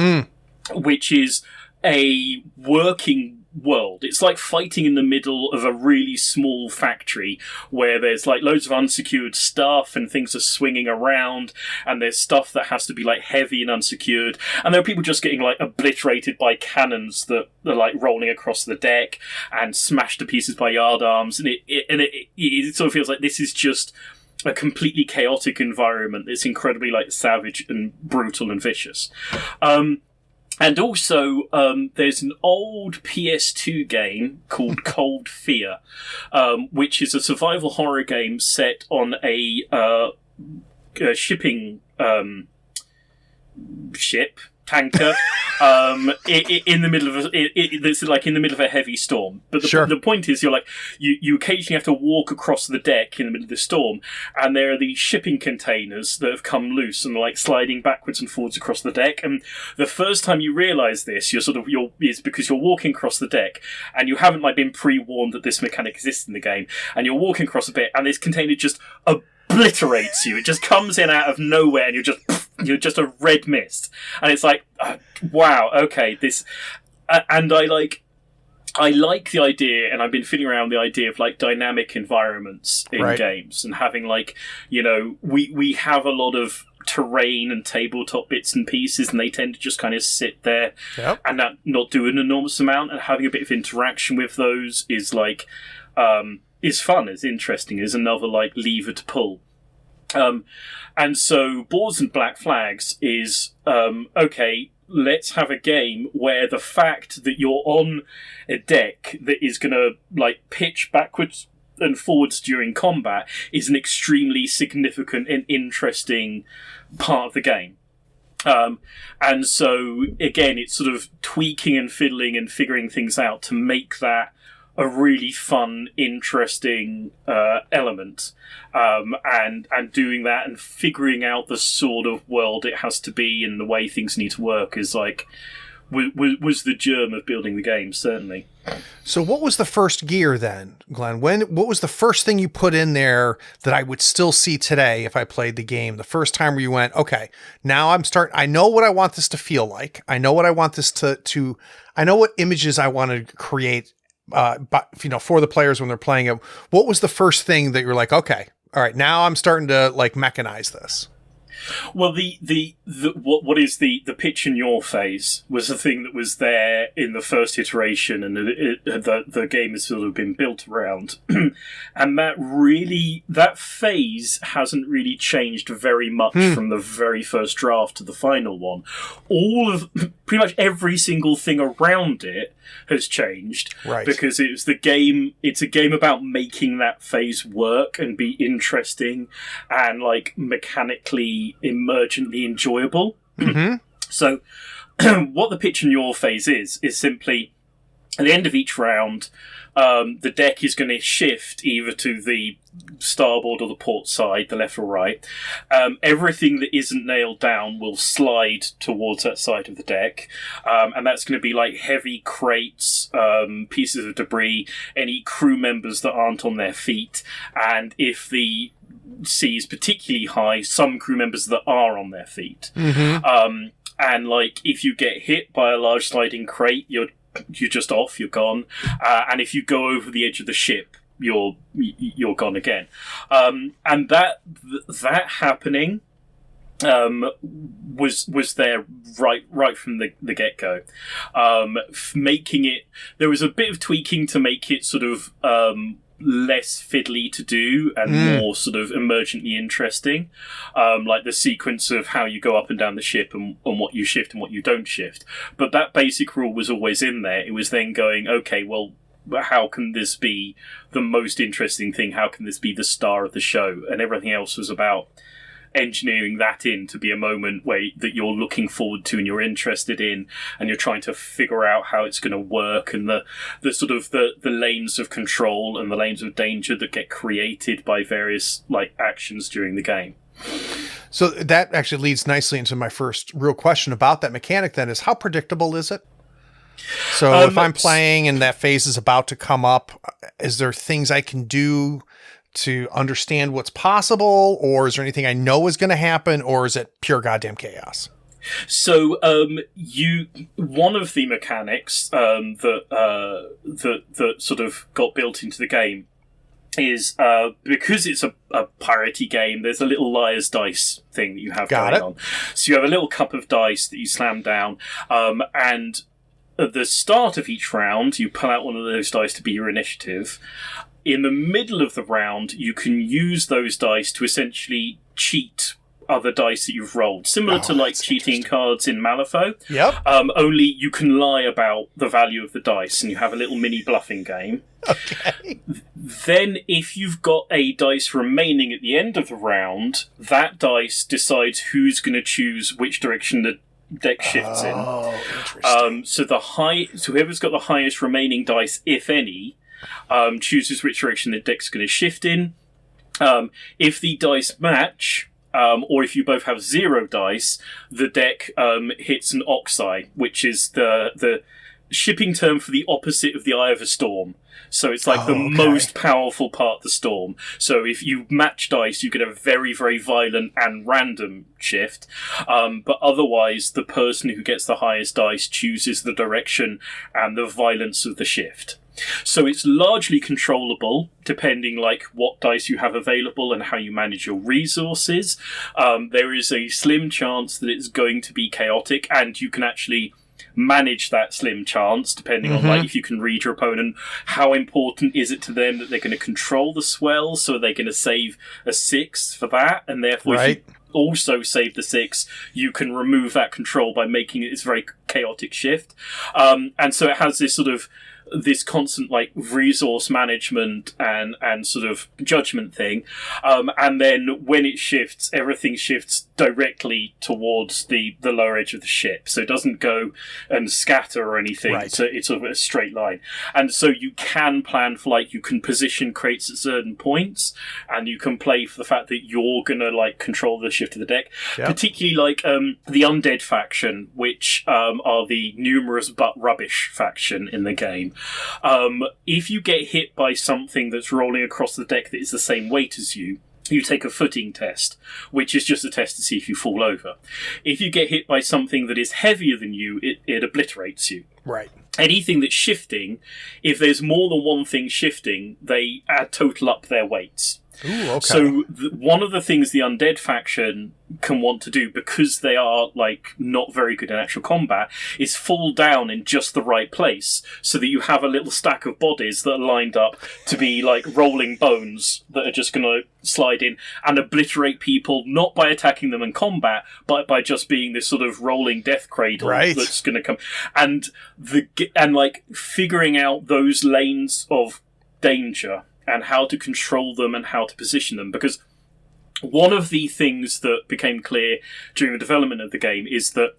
which is a working world. It's like fighting in the middle of a really small factory where there's like loads of unsecured stuff and things are swinging around, and there's stuff that has to be like heavy and unsecured, and there are people just getting like obliterated by cannons that are like rolling across the deck and smashed to pieces by yardarms, and it sort of feels like this is just a completely chaotic environment that's incredibly like savage and brutal and vicious. And also, there's an old PS2 game called Cold Fear, which is a survival horror game set on a shipping ship, tanker, in the middle of it's like in the middle of a heavy storm. But the point is, you occasionally have to walk across the deck in the middle of the storm, and there are these shipping containers that have come loose and are like sliding backwards and forwards across the deck. And the first time you realise this, is because you're walking across the deck and you haven't like been pre-warned that this mechanic exists in the game, and you're walking across a bit, and this container just obliterates you. It just comes in out of nowhere, and you're just a red mist, and it's like, wow, okay, this, and I like the idea, and I've been fiddling around the idea of like dynamic environments in games, and having like, you know, we have a lot of terrain and tabletop bits and pieces, and they tend to just kind of sit there and not do an enormous amount, and having a bit of interaction with those is like is fun, is interesting, is another like lever to pull. And so Boards and Black Flags is, okay, let's have a game where the fact that you're on a deck that is going to like pitch backwards and forwards during combat is an extremely significant and interesting part of the game. And so, again, it's sort of tweaking and fiddling and figuring things out to make that a really fun, interesting element, and doing that and figuring out the sort of world it has to be and the way things need to work is like was the germ of building the game, certainly. So what was the first gear then, Glenn? What was the first thing you put in there that I would still see today if I played the game? The first time where you went, okay, now I know what I want this to feel like. I know what I want this to I know what images I want to create, but you know, for the players when they're playing it. What was the first thing that you're like, okay, all right, now I'm starting to like mechanize this? Well, what is the pitch in your phase was the thing that was there in the first iteration, and the game has sort of been built around, and that phase hasn't really changed very much from the very first draft to the final one. Pretty much every single thing around it has changed, right? Because it's a game about making that phase work and be interesting and like mechanically emergently enjoyable. Mm-hmm. So what the pitch in your phase is simply at the end of each round, the deck is going to shift either to the starboard or the port side, the left or right. Everything that isn't nailed down will slide towards that side of the deck. And that's going to be like heavy crates, pieces of debris, any crew members that aren't on their feet. And if the sea is particularly high, some crew members that are on their feet. Mm-hmm. And like if you get hit by a large sliding crate, you're just off, you're gone. And if you go over the edge of the ship, you're gone again. And that happening was there right from the get-go. Making it, there was a bit of tweaking to make it sort of less fiddly to do and more sort of emergently interesting, like the sequence of how you go up and down the ship and what you shift and what you don't shift. But that basic rule was always in there. It was then going, okay, well, how can this be the most interesting thing? How can this be the star of the show? And everything else was about engineering that in to be a moment that you're looking forward to and you're interested in, and you're trying to figure out how it's going to work, and the sort of the lanes of control and the lanes of danger that get created by various like actions during the game. So that actually leads nicely into my first real question about that mechanic then, is how predictable is it? So if I'm playing and that phase is about to come up, is there things I can do to understand what's possible, or is there anything I know is going to happen, or is it pure goddamn chaos? So one of the mechanics that sort of got built into the game is because it's a piratey game, there's a little liar's dice thing that you have going on. So you have a little cup of dice that you slam down, and at the start of each round, you pull out one of those dice to be your initiative. In the middle of the round, you can use those dice to essentially cheat other dice that you've rolled. Similar to like cheating cards in Malifaux. Yep. Only you can lie about the value of the dice, and you have a little mini bluffing game. Okay. Then, if you've got a dice remaining at the end of the round, that dice decides who's going to choose which direction the deck shifts in. Oh, interesting. So whoever's got the highest remaining dice, if any, chooses which direction the deck's going to shift in. If the dice match, or if you both have 0 dice, the deck hits an oxeye, which is the shipping term for the opposite of the eye of a storm. So it's like the most powerful part of the storm. So if you match dice, you get a very, very violent and random shift. But otherwise, the person who gets the highest dice chooses the direction and the violence of the shift. So it's largely controllable, depending like what dice you have available and how you manage your resources. There is a slim chance that it's going to be chaotic, and you can actually manage that slim chance depending on like if you can read your opponent. How important is it to them that they're going to control the swell, so they're going to save a 6 for that, and therefore if you also save the 6, you can remove that control by making it this very chaotic shift. And so it has this sort of this constant like resource management and sort of judgment thing, and then when it shifts, everything shifts directly towards the lower edge of the ship, so it doesn't go and scatter or anything. So it's sort of a straight line, and so you can plan for like you can position crates at certain points, and you can play for the fact that you're gonna like control the shift of the deck. Particularly like the undead faction, which are the numerous but rubbish faction in the game. If you get hit by something that's rolling across the deck that is the same weight as you, you take a footing test, which is just a test to see if you fall over. If you get hit by something that is heavier than you, it obliterates you. Right. Anything that's shifting, if there's more than one thing shifting, they total up their weights. Ooh, okay. So one of the things the undead faction can want to do, because they are like not very good in actual combat, is fall down in just the right place, so that you have a little stack of bodies that are lined up to be like rolling bones that are just going to slide in and obliterate people, not by attacking them in combat, but by just being this sort of rolling death cradle that's going to come. And like figuring out those lanes of danger and how to control them and how to position them. Because one of the things that became clear during the development of the game is that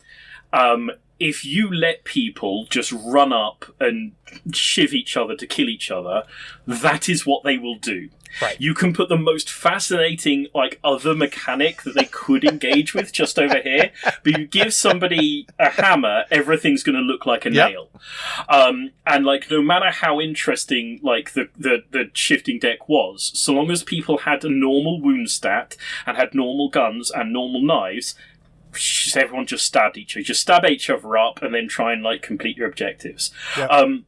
if you let people just run up and shiv each other to kill each other, that is what they will do. Right. You can put the most fascinating, like, other mechanic that they could engage with just over here, but you give somebody a hammer, everything's going to look like a nail. And, like, no matter how interesting, like, the shifting deck was, so long as people had a normal wound stat and had normal guns and normal knives, everyone just stabbed each other. Just stab each other up and then try and, like, complete your objectives. Yep.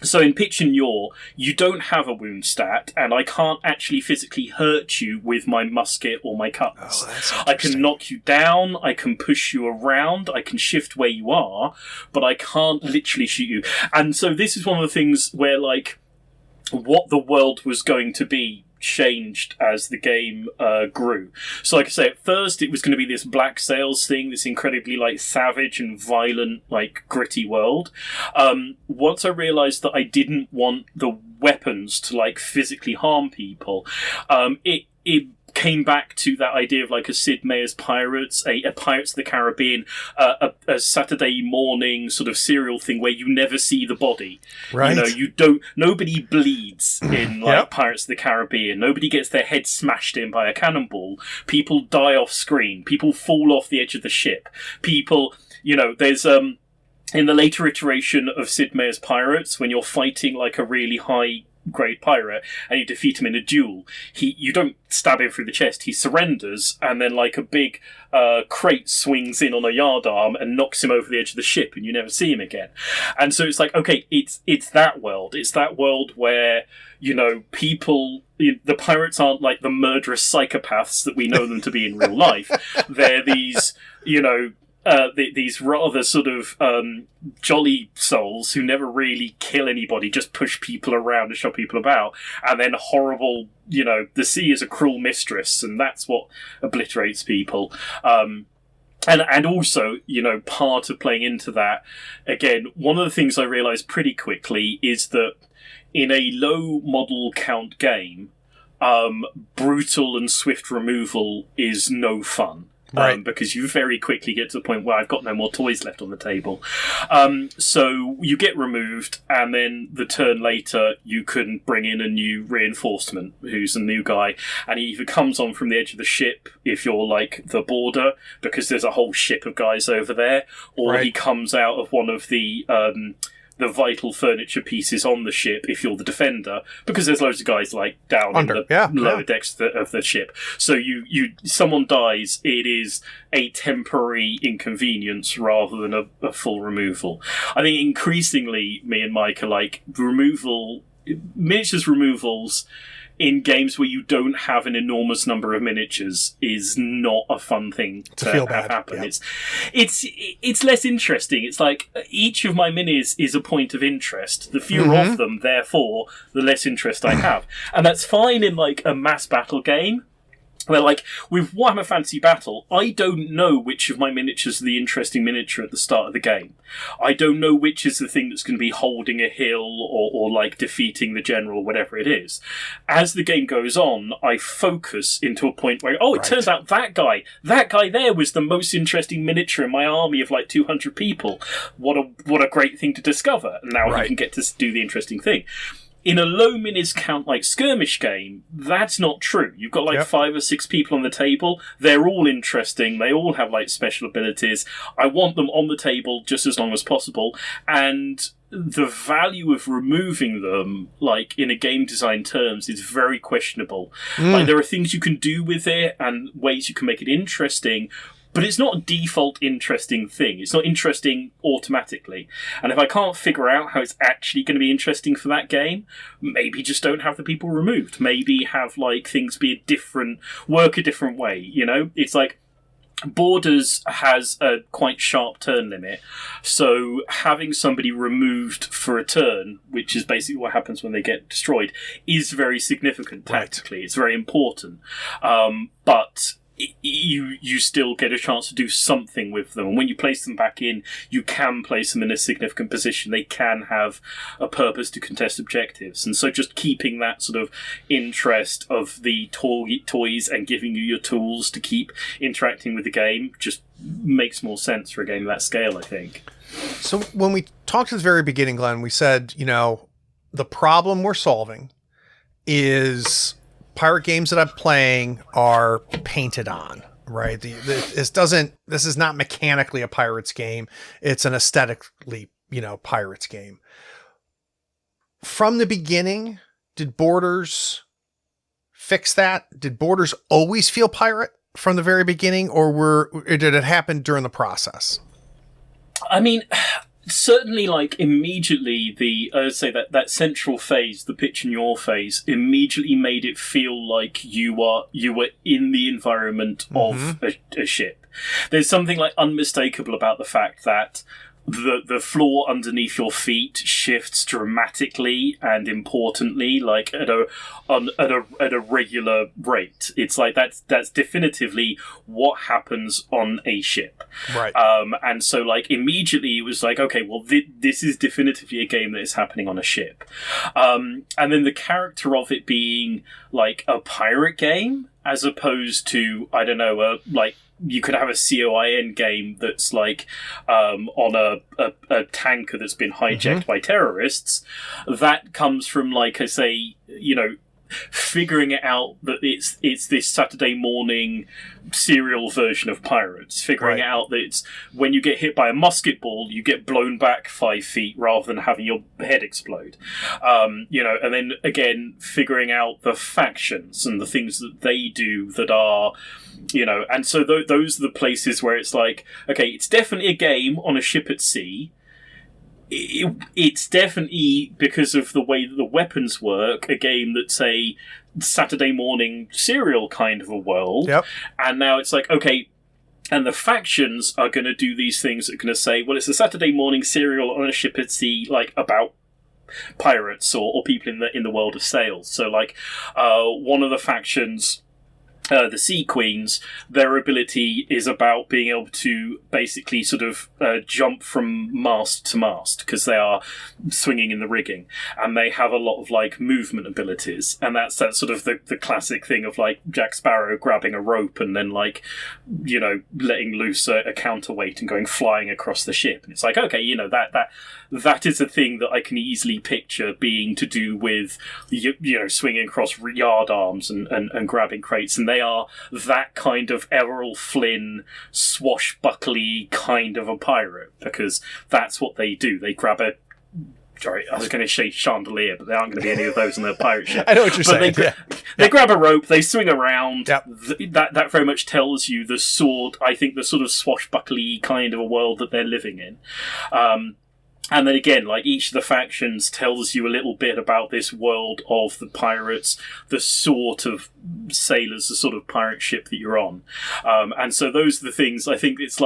So in Pitch and Yaw, you don't have a wound stat, and I can't actually physically hurt you with my musket or my cutlass. I can knock you down, I can push you around, I can shift where you are, but I can't literally shoot you. And so this is one of the things where, like, what the world was going to be changed as the game grew. So like I say, at first it was going to be this Black Sails thing, this incredibly, like, savage and violent, like, gritty world. Once I realised that I didn't want the weapons to, like, physically harm people, it came back to that idea of, like, a Sid Meier's Pirates, a Pirates of the Caribbean, a Saturday morning sort of serial thing where you never see the body. Right. Nobody bleeds in, like, Pirates of the Caribbean. Nobody gets their head smashed in by a cannonball. People die off screen. People fall off the edge of the ship. People, there's, in the later iteration of Sid Meier's Pirates, when you're fighting, like, a really high grade pirate and you defeat him in a duel, you don't stab him through the chest, he surrenders, and then, like, a big crate swings in on a yardarm and knocks him over the edge of the ship and you never see him again. And so it's like, okay, it's that world where, people, the pirates aren't like the murderous psychopaths that we know them to be in real life. They're these, these rather sort of jolly souls who never really kill anybody, just push people around and shove people about, and then horrible, the sea is a cruel mistress, and that's what obliterates people. And also, part of playing into that, again, one of the things I realised pretty quickly is that in a low model count game, brutal and swift removal is no fun. Right. Because you very quickly get to the point where I've got no more toys left on the table. So you get removed, and then the turn later you can bring in a new reinforcement who's a new guy, and he either comes on from the edge of the ship if you're, like, the border, because there's a whole ship of guys over there, or he comes out of one of the vital furniture pieces on the ship if you're the defender, because there's loads of guys, like, down in the lower decks of the ship. So someone dies, it is a temporary inconvenience rather than a full removal. I think increasingly me and Mike are like, miniatures removals in games where you don't have an enormous number of miniatures is not a fun thing to have happen. Yeah. It's less interesting. It's like, each of my minis is a point of interest. The fewer of them, therefore, the less interest I have. And that's fine in, like, a mass battle game. Where, like, with Warhammer Fantasy Battle, I don't know which of my miniatures are the interesting miniature at the start of the game. I don't know which is the thing that's going to be holding a hill or like, defeating the general, whatever it is. As the game goes on, I focus into a point where, it turns out that guy there was the most interesting miniature in my army of, like, 200 people. What a great thing to discover. And now he can get to do the interesting thing. In a low minis count, like, skirmish game, that's not true. You've got, like, 5 or 6 people on the table. They're all interesting. They all have, like, special abilities. I want them on the table just as long as possible. And the value of removing them, like, in a game design terms, is very questionable. Like, there are things you can do with it and ways you can make it interesting, but it's not a default interesting thing. It's not interesting automatically. And if I can't figure out how it's actually going to be interesting for that game, maybe just don't have the people removed. Maybe have, like, things work a different way, It's like, Borders has a quite sharp turn limit, so having somebody removed for a turn, which is basically what happens when they get destroyed, is very significant tactically. It's very important. But you still get a chance to do something with them. And when you place them back in, you can place them in a significant position. They can have a purpose to contest objectives. And so just keeping that sort of interest of the toys and giving you your tools to keep interacting with the game just makes more sense for a game of that scale, I think. So when we talked at the very beginning, Glenn, we said, the problem we're solving is pirate games that I'm playing are painted on, right? This is not mechanically a pirate's game. It's an aesthetically, pirate's game. From the beginning, did Borders fix that? Did Borders always feel pirate from the very beginning, or did it happen during the process? I mean, certainly, immediately that central phase, the pitch and yaw phase, immediately made it feel like you were in the environment of a ship. There's something unmistakable about the fact that the floor underneath your feet shifts dramatically and importantly, at a regular rate. It's that's definitively what happens on a ship, right? And so immediately it was okay, well this is definitively a game that is happening on a ship, and then the character of it being a pirate game as opposed to you could have a COIN game that's on a tanker that's been hijacked by terrorists. That comes from figuring it out that it's this Saturday morning serial version of pirates. Figuring out that it's when you get hit by a musket ball, you get blown back 5 feet rather than having your head explode. And then again figuring out the factions and the things that they do that are. And so those are the places where it's okay, it's definitely a game on a ship at sea. It's definitely, because of the way that the weapons work, a game that's a Saturday morning serial kind of a world. Yep. And now it's okay, and the factions are going to do these things that are going to say, well, it's a Saturday morning serial on a ship at sea, about pirates or people in the world of sails. So one of the factions, the Sea Queens, their ability is about being able to basically sort of jump from mast to mast because they are swinging in the rigging, and they have a lot of movement abilities, and that's sort of the classic thing of Jack Sparrow grabbing a rope and then letting loose a counterweight and going flying across the ship, and it's okay, that is a thing that I can easily picture being to do with swinging across yard arms and grabbing crates, and they are that kind of Errol Flynn swashbuckly kind of a pirate, because that's what they do. They grab I was going to say chandelier, but there aren't going to be any of those on their pirate ship. I know what you're saying. They grab a rope, they swing around. Yep. That very much tells you the sort of swashbuckly kind of a world that they're living in. And then again, each of the factions tells you a little bit about this world of the pirates, the sort of sailors, the sort of pirate ship that you're on. And so those are the things, I think it's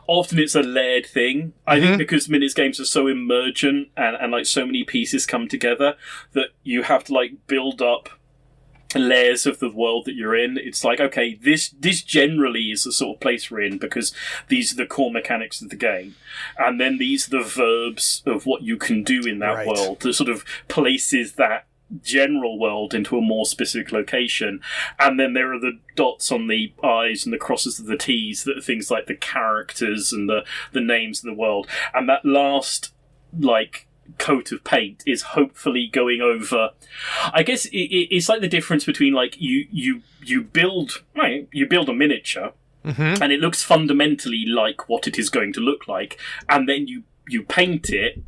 often it's a layered thing. I think because Minutes games are so emergent and so many pieces come together that you have to build up layers of the world that you're in. It's okay, this generally is the sort of place we're in because these are the core mechanics of the game, and then these are the verbs of what you can do in that world that sort of places that general world into a more specific location, and then there are the dots on the I's and the crosses of the T's that are things like the characters and the names of the world, and that last coat of paint is hopefully going over. I guess it's the difference between you build a miniature and it looks fundamentally like what it is going to look like, and then you paint it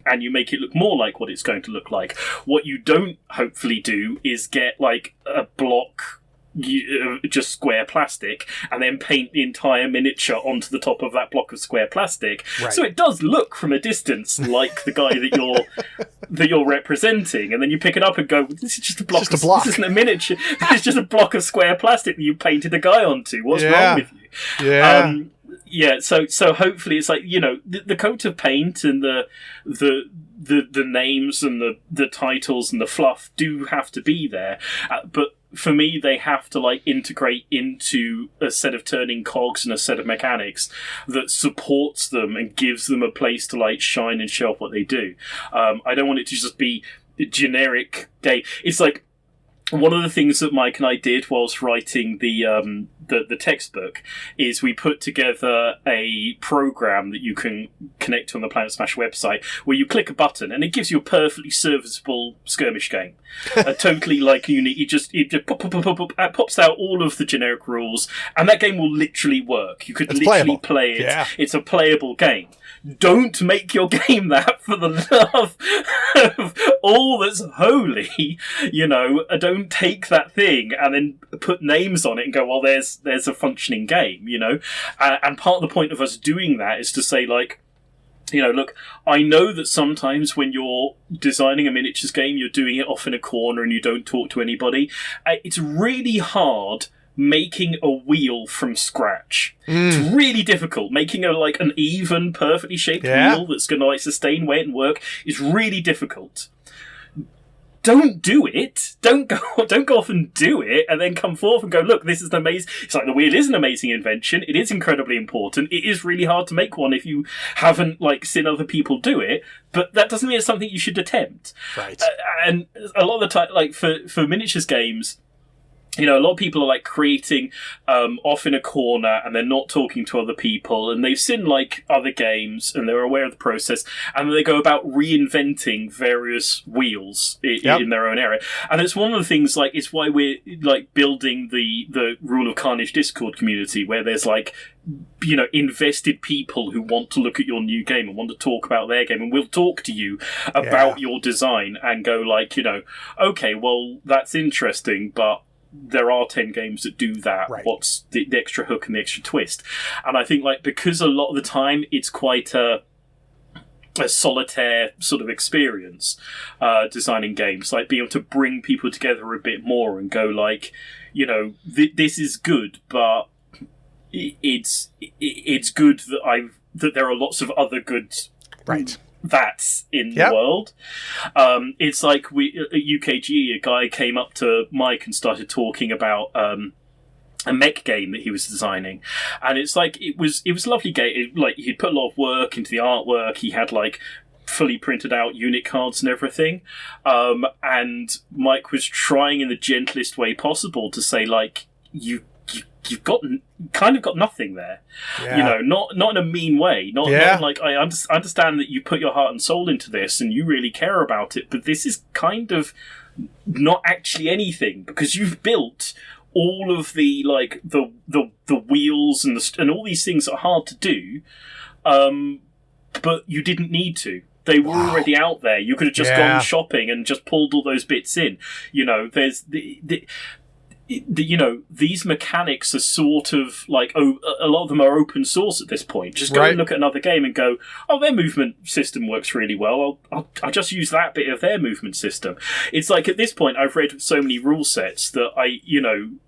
and you make it look more like what it's going to look like. What you don't hopefully do is get a block, just square plastic, and then paint the entire miniature onto the top of that block of square plastic, so it does look from a distance like the guy that you're representing, and then you pick it up and go, this is just a block. This isn't a miniature. This is just a block of square plastic that you painted a guy onto. What's wrong with you? So hopefully it's the coat of paint and the names and the titles and the fluff do have to be there, but for me, they have to like integrate into a set of turning cogs and a set of mechanics that supports them and gives them a place to like shine and show off what they do. I don't want it to just be a generic game. It's like one of the things that Mike and I did whilst writing the textbook is we put together a program that you can connect to on the Planet Smash website where you click a button and it gives you a perfectly serviceable skirmish game. Totally like unique. It just it pops out all of the generic rules and that game will literally work. You could literally play it. Yeah. It's a playable game. Don't make your game that for the love of all that's holy. You know, don't take that thing and then put names on it and go, well, there's a functioning game, you know? And part of the point of us doing that is to say, like, you know, look, I know that sometimes when you're designing a miniatures game, you're doing it off in a corner and you don't talk to anybody. It's really hard making a wheel from scratch. It's really difficult. Making an even, perfectly shaped wheel that's going to like sustain weight and work is really difficult. Don't do it. Don't go off and do it, and then come forth and go, look, this is an amazing. It's like the wheel is an amazing invention. It is incredibly important. It is really hard to make one if you haven't like seen other people do it. But that doesn't mean it's something you should attempt. Right. And a lot of the time, like for miniatures games, you know, a lot of people are like creating off in a corner and they're not talking to other people and they've seen like other games and they're aware of the process and they go about reinventing various wheels in their own area. And it's one of the things, like, it's why we're like building the Rule of Carnage Discord community where there's like, you know, invested people who want to look at your new game and want to talk about their game and will talk to you about your design and go like, you know, okay, well, that's interesting, but there are 10 games that do that. Right. What's the extra hook and the extra twist? And I think, like, because a lot of the time it's quite a solitaire sort of experience, designing games, like being able to bring people together a bit more and go like, you know, this is good, but it's good that there are lots of other good that's in the world. It's like at UKG, a guy came up to Mike and started talking about a mech game that he was designing, and it's like it was a lovely game. Like, he'd put a lot of work into the artwork. He had like fully printed out unit cards and everything, and Mike was trying in the gentlest way possible to say, like, you've kind of got nothing there, you know, not in a mean way, not like, I understand that you put your heart and soul into this and you really care about it, but this is kind of not actually anything because you've built all of the like the wheels and all these things that are hard to do, but you didn't need to. They were already out there. You could have just gone shopping and just pulled all those bits in. You know, there's you know, these mechanics are sort of like, a lot of them are open source at this point. Just go and look at another game and go, oh, their movement system works really well. I'll just use that bit of their movement system. It's like, at this point, I've read so many rule sets that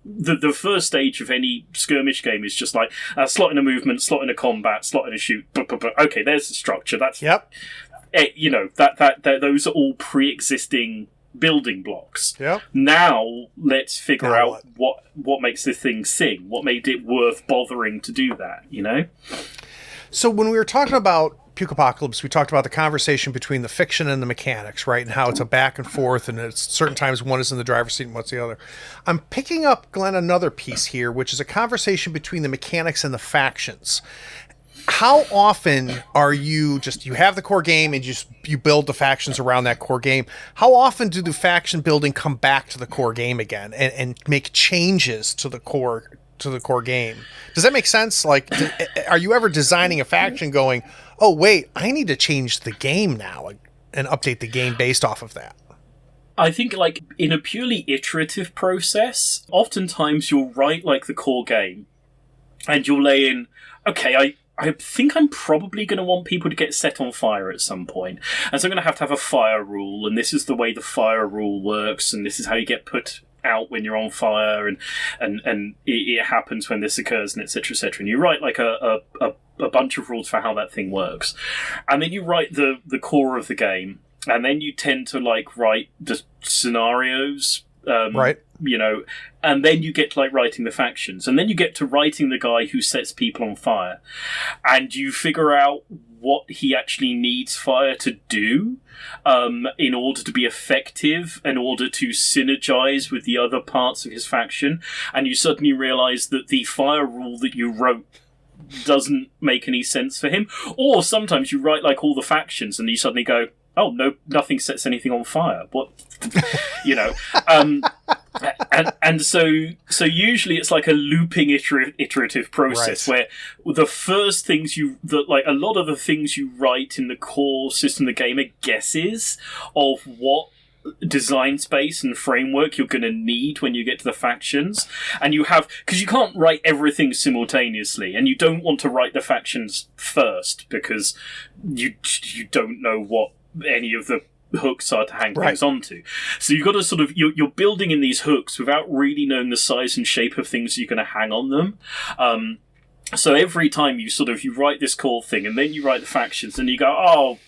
the first stage of any skirmish game is just like, slot in a movement, slot in a combat, slot in a shoot. Okay, there's the structure. That's, you know, that those are all pre-existing building blocks. Now let's figure out what makes this thing sing. What made it worth bothering to do that, you know? So when we were talking about Pukeapocalypse, we talked about the conversation between the fiction and the mechanics, right? And how it's a back and forth, and it's certain times one is in the driver's seat and what's the other. I'm picking up, Glenn, another piece here, which is a conversation between the mechanics and the factions. How often are you have the core game and you build the factions around that core game? How often do the faction building come back to the core game again and make changes to the core game? Does that make sense? Like, are you ever designing a faction going, oh wait, I need to change the game now and update the game based off of that? I think, like, in a purely iterative process, oftentimes you'll write like the core game and you'll lay in, okay, I think I'm probably going to want people to get set on fire at some point. And so I'm going to have a fire rule, and this is the way the fire rule works, and this is how you get put out when you're on fire, and it happens when this occurs, and etc., etc. And you write like a bunch of rules for how that thing works. And then you write the core of the game, and then you tend to like write the scenarios Right. You know, and then you get to like writing the factions, and then you get to writing the guy who sets people on fire, and you figure out what he actually needs fire to do in order to be effective, in order to synergize with the other parts of his faction, and you suddenly realize that the fire rule that you wrote doesn't make any sense for him. Or sometimes you write like all the factions and you suddenly go, oh no, nothing sets anything on fire. What? You know, and so usually it's like a looping iterative process, right, where the first things like a lot of the things you write in the core system of the game are guesses of what design space and framework you're going to need when you get to the factions, and you have, because you can't write everything simultaneously, and you don't want to write the factions first because you don't know what any of the hooks are to hang things onto. So you've got to sort of, you're building in these hooks without really knowing the size and shape of things you're going to hang on them. So every time you write this core thing, and then you write the factions, and you go, oh,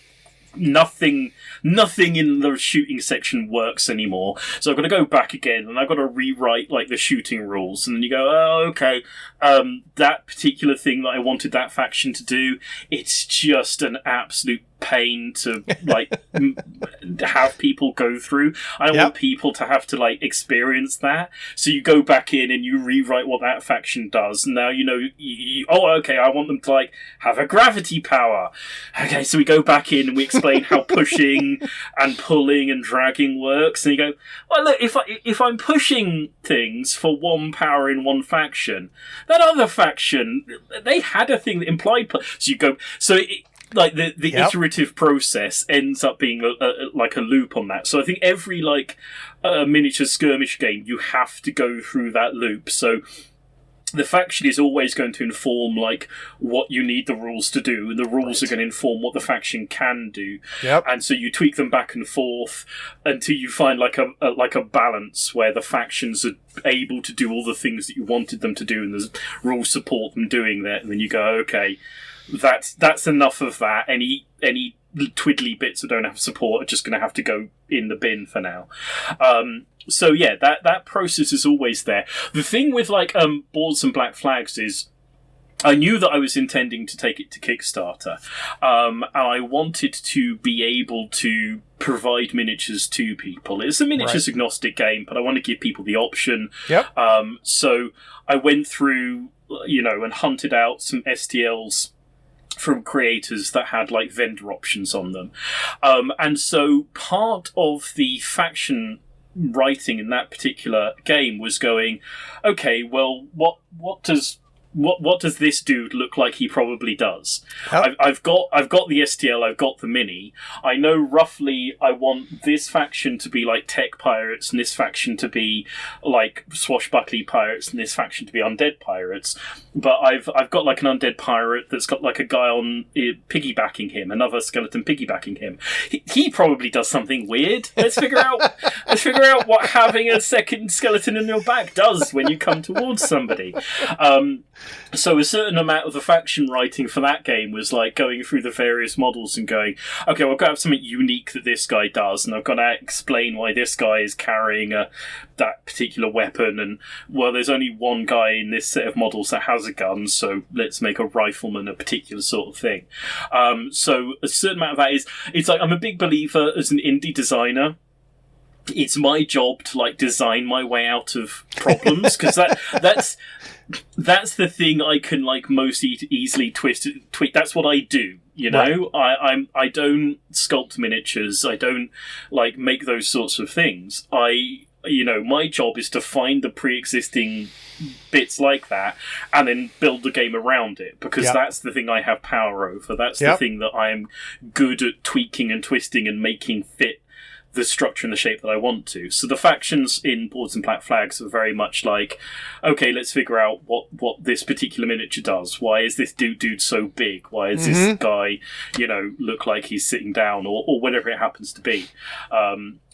nothing in the shooting section works anymore, so I've got to go back again and I've got to rewrite like the shooting rules, and then you go, oh, okay, that particular thing that I wanted that faction to do, it's just an absolute pain to like have people go through. I don't want people to have to like experience that, so you go back in and you rewrite what that faction does. Now you know, okay, I want them to like have a gravity power. Okay, so we go back in and we explain how pushing and pulling and dragging works, and you go, well, look, if I'm pushing things for one power in one faction, that other faction, they had a thing that implied so you go, so like the iterative process ends up being like a loop on that. So I think every like miniature skirmish game, you have to go through that loop. So the faction is always going to inform like what you need the rules to do, and the rules are going to inform what the faction can do. And so you tweak them back and forth until you find like a balance where the factions are able to do all the things that you wanted them to do, and the rules support them doing that. And then you go, okay, that's enough of that. Any twiddly bits that don't have support are just going to have to go in the bin for now. So yeah, that process is always there. The thing with like Boards and Black Flags is, I knew that I was intending to take it to Kickstarter, and I wanted to be able to provide miniatures to people. It's a miniatures agnostic game, but I want to give people the option. So I went through, you know, and hunted out some STLs from creators that had like vendor options on them. And so part of the faction writing in that particular game was going, okay, well, what does this dude look like he probably does? I've got the STL, I've got the mini. I know roughly I want this faction to be like tech pirates, and this faction to be like swashbuckly pirates, and this faction to be undead pirates. But I've got like an undead pirate that's got like a guy on piggybacking him, another skeleton piggybacking him. He probably does something weird. Let's figure out what having a second skeleton in your back does when you come towards somebody. So a certain amount of the faction writing for that game was like going through the various models and going, okay, well, I've got to have something unique that this guy does, and I've got to explain why this guy is carrying that particular weapon, and well, there's only one guy in this set of models that has a gun, so let's make a rifleman a particular sort of thing. So a certain amount of that is, it's like, I'm a big believer as an indie designer, it's my job to like design my way out of problems, because that's the thing I can like most easily tweak. That's what I do, you know. I don't sculpt miniatures. I don't like make those sorts of things. My job is to find the pre-existing bits like that and then build the game around it, because that's the thing I have power over. That's the thing that I am good at tweaking and twisting and making fit the structure and the shape that I want to. So the factions in Boards and Black Flags are very much like, okay, let's figure out what this particular miniature does. Why is this dude so big? Why is this guy, you know, look like he's sitting down, or whatever it happens to be.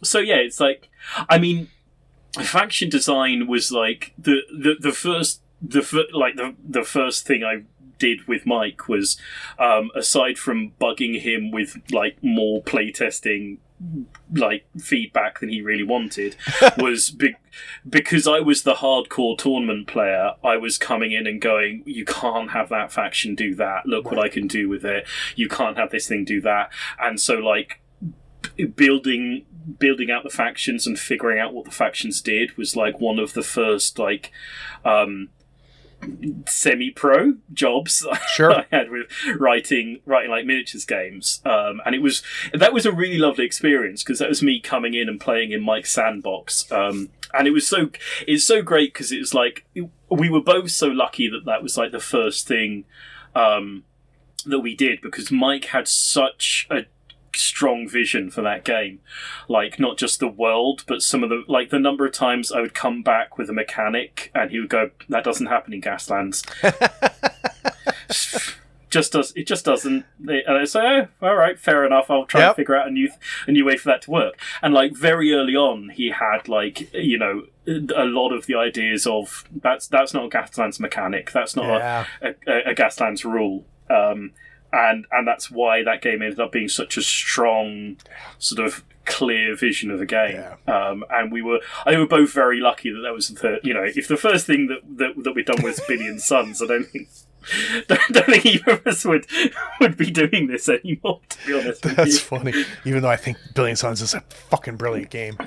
So yeah, it's like, I mean, faction design was like the first thing I did with Mike was, aside from bugging him with like more playtesting like feedback than he really wanted, was because I was the hardcore tournament player. I was coming in and going, you can't have that faction do that, look what I can do with it, you can't have this thing do that. And so like building out the factions and figuring out what the factions did was like one of the first like semi-pro jobs Sure. I had with writing like miniatures games, and that was a really lovely experience because that was me coming in and playing in Mike's sandbox, and it's so great because it was like we were both so lucky that was like the first thing that we did, because Mike had such a strong vision for that game, like not just the world but some of the number of times I would come back with a mechanic and he would go, that doesn't happen in Gaslands. It just doesn't. And I say, oh, all right, fair enough, I'll try and figure out a new way for that to work. And like very early on he had like, you know, a lot of the ideas of that's not a Gaslands mechanic, that's not a Gaslands rule. And that's why that game ended up being such a strong, sort of clear vision of the game. Yeah. And I think we were both very lucky that was if the first thing that we'd done was Billion Suns, I don't think either of us would be doing this anymore, to be honest. That's funny. Even though I think Billion Suns is a fucking brilliant game.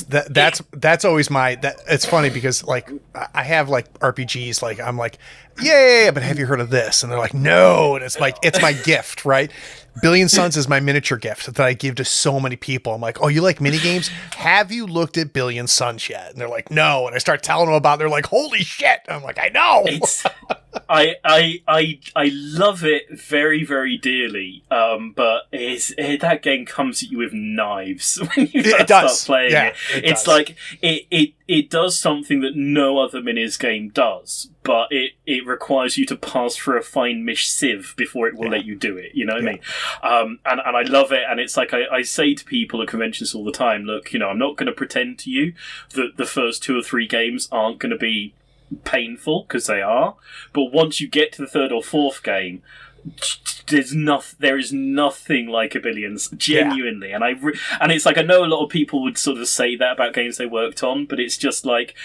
That's always it's funny because like I have like RPGs, like I'm like, yeah, but have you heard of this? And they're like, no. And it's like, it's my gift, right? Billion Suns is my miniature gift that I give to so many people. I'm like, oh, you like minigames? Have you looked at Billion Suns yet? And they're like, no. And I start telling them about it. They're like, holy shit. And I'm like, I know. I love it very, very dearly. But that game comes at you with knives when you first start playing it. It's like it does something that no other minis game does, but it requires you to pass through a fine mesh sieve before it will let you do it. You know what I mean? And I love it. And it's like I say to people at conventions all the time, look, you know, I'm not going to pretend to you that the first 2 or 3 games aren't going to be painful, because they are. But once you get to the 3rd or 4th game, there is nothing like a Billions, genuinely. And and it's like, I know a lot of people would sort of say that about games they worked on, but it's just like,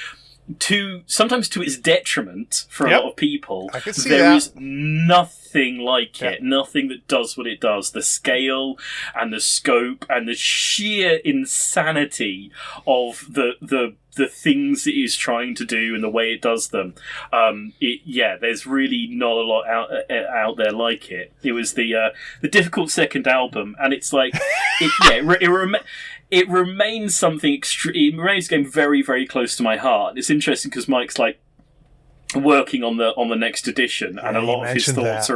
sometimes to its detriment for a lot of people, there is nothing like it. Nothing that does what it does. The scale and the scope and the sheer insanity of the things it is trying to do and the way it does them. There's really not a lot out there like it. It was the difficult second album, and it's like it remains something extreme. It remains a game very, very close to my heart. It's interesting because Mike's like working on the next edition, and a lot of his thoughts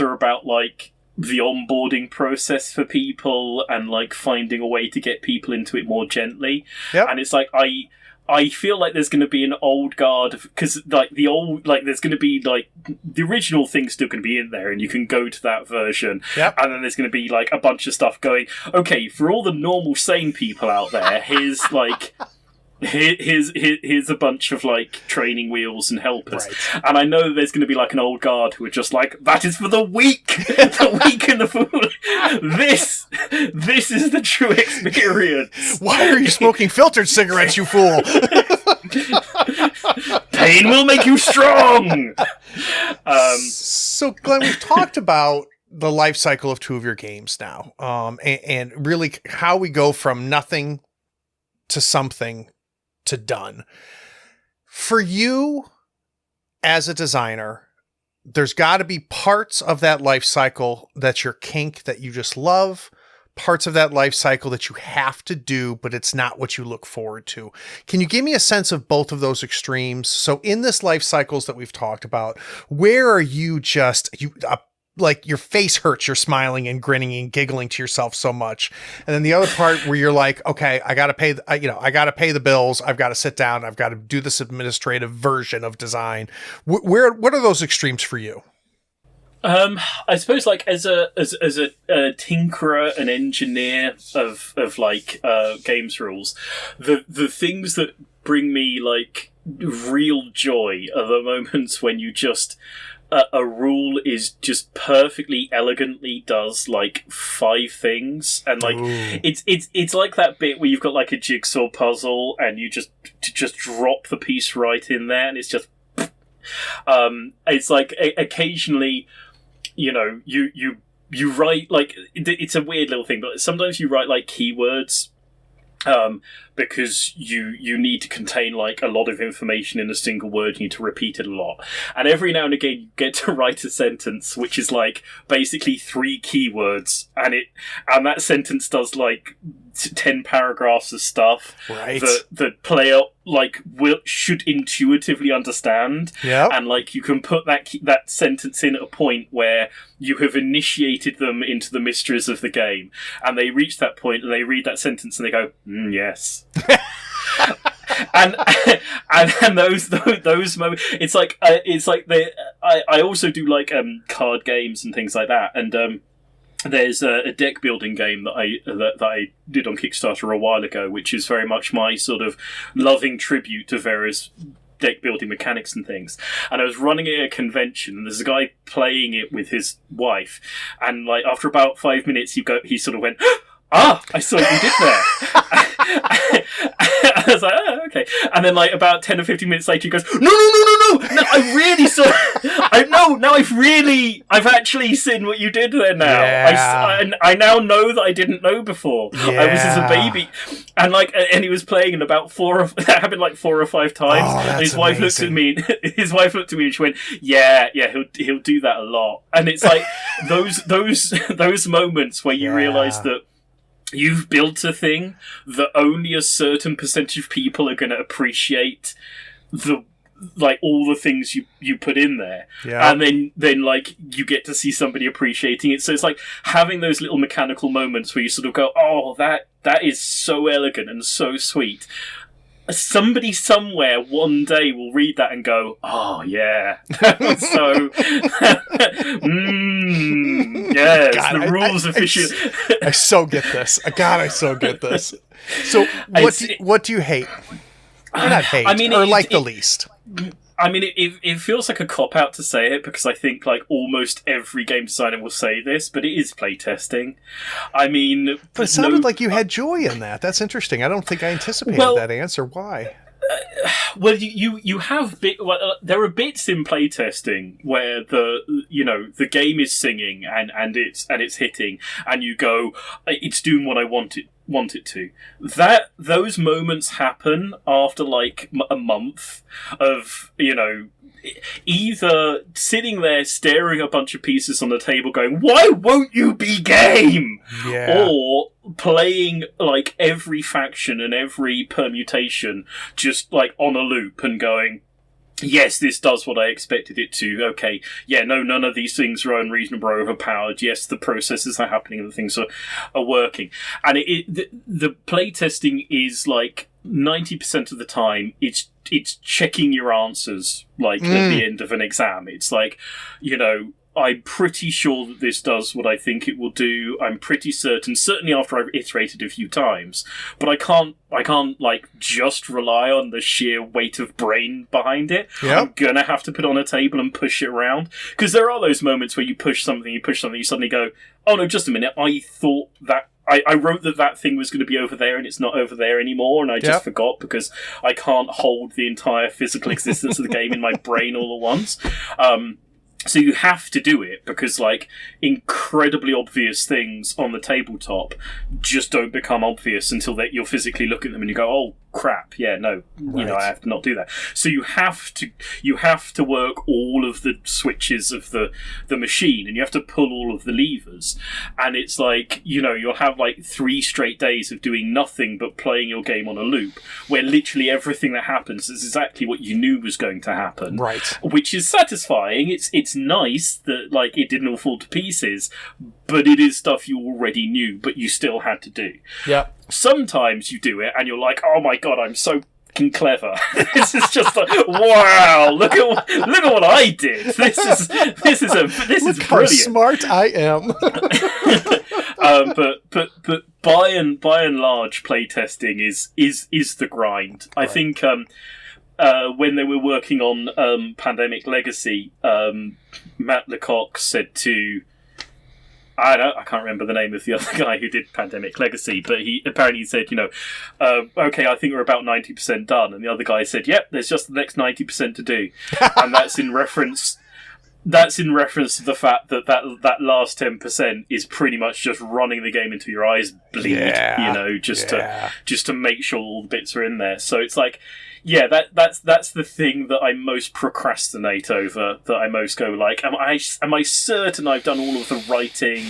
are about like the onboarding process for people and like finding a way to get people into it more gently. And it's like I feel like there's going to be an old guard, because like there's going to be like the original thing's still going to be in there, and you can go to that version. And then there's going to be like a bunch of stuff going, okay, for all the normal sane people out there, here's like here's a bunch of like training wheels and helpers. And I know there's going to be like an old guard who are just like, that is for the weak, the weak and the fool. This is the true experience. Why are you smoking filtered cigarettes, you fool? Pain will make you strong. So Glenn, we've talked about the life cycle of 2 of your games now, and really how we go from nothing to something to done. For you as a designer, there's got to be parts of that life cycle that's your kink, that you just love, parts of that life cycle that you have to do, but it's not what you look forward to. Can you give me a sense of both of those extremes? So in this life cycles that we've talked about, where are you like your face hurts, you're smiling and grinning and giggling to yourself so much. And then the other part where you're like, okay, I got to pay the bills. I've got to sit down. I've got to do this administrative version of design. What are those extremes for you? I suppose like as a tinkerer and engineer of like games rules, the things that bring me like real joy are the moments when you just a rule is just perfectly elegantly does like 5 things, and like it's like that bit where you've got like a jigsaw puzzle and you just drop the piece right in there, and it's just it's like occasionally, you know, you write like, it's a weird little thing, but sometimes you write like keywords because you need to contain like a lot of information in a single word. You need to repeat it a lot, and every now and again you get to write a sentence which is like basically 3 keywords, and that sentence does like 10 paragraphs of stuff that the player like should intuitively understand. And like you can put that sentence in at a point where you have initiated them into the mysteries of the game, and they reach that point and they read that sentence and they go, yes. and those moments, it's like I also do like card games and things like that, and there's a deck building game that I did on Kickstarter a while ago, which is very much my sort of loving tribute to various deck building mechanics and things. And I was running it at a convention, and there's a guy playing it with his wife, and like after about 5 minutes, he sort of went, "Ah, I saw what you did there." I was like, oh, okay. And then like about 10 or 15 minutes later, he goes, no, I really saw, I've actually seen what you did there now. I now know that I didn't know before. I was as a baby. And like, and he was playing in about that happened like 4 or 5 times. And his wife looked at me, and she went, yeah, he'll do that a lot. And it's like those moments where you realize that you've built a thing that only a certain percentage of people are going to appreciate all the things you put in there. And then like you get to see somebody appreciating it. So it's like having those little mechanical moments where you sort of go, oh, that is so elegant and so sweet. Somebody somewhere one day will read that and go, oh yeah, so yes, God, the rules officially. I so get this. God, I so get this. So what do you hate? Or not hate, or like the least? I mean, it feels like a cop-out to say it, because I think like almost every game designer will say this, but it is playtesting. I mean... But it sounded like you had joy in that. That's interesting. I don't think I anticipated that answer. Why? Well, you have there are bits in playtesting where the game is singing and it's hitting, and you go, it's doing what I want it to. Those moments happen after like a month of either sitting there staring at a bunch of pieces on the table going, why won't you be game? Or playing like every faction and every permutation just like on a loop and going, yes, this does what I expected it to. Okay, yeah, no, none of these things are unreasonable or overpowered. Yes, the processes are happening and the things are working. And the playtesting is like 90% of the time it's checking your answers like at the end of an exam. It's like, I'm pretty sure that this does what I think it will do. I'm pretty certain, certainly after I've iterated a few times. But I can't like just rely on the sheer weight of brain behind it. I'm gonna have to put it on a table and push it around. Because there are those moments where you push something, you suddenly go, oh no, just a minute, I thought that I wrote that thing was going to be over there and it's not over there anymore, and I just forgot because I can't hold the entire physical existence of the game in my brain all at once. So you have to do it because, like, incredibly obvious things on the tabletop just don't become obvious until you'll physically look at them and you go, oh, crap, yeah, no, I have to not do that. So you have to work all of the switches of the machine, and you have to pull all of the levers. And it's like, you'll have like 3 straight days of doing nothing but playing your game on a loop, where literally everything that happens is exactly what you knew was going to happen. Right. Which is satisfying. It's nice that like it didn't all fall to pieces, but it is stuff you already knew, but you still had to do. Yeah. Sometimes you do it and you're like, oh my god, I'm so fucking clever. This is just like, wow, look at what I did. This is brilliant. How smart I am. But by and large, playtesting is the grind. I think when they were working on Pandemic Legacy, Matt Lecoq said to I can't remember the name of the other guy who did Pandemic Legacy, but he apparently said, okay, I think we're about 90% done, and the other guy said, yep, there's just the next 90% to do, and that's in reference to the fact that last 10% is pretty much just running the game until your eyes bleed, just to make sure all the bits are in there. So it's like, yeah, that's the thing that I most procrastinate over, that I most go like, am I certain I've done all of the writing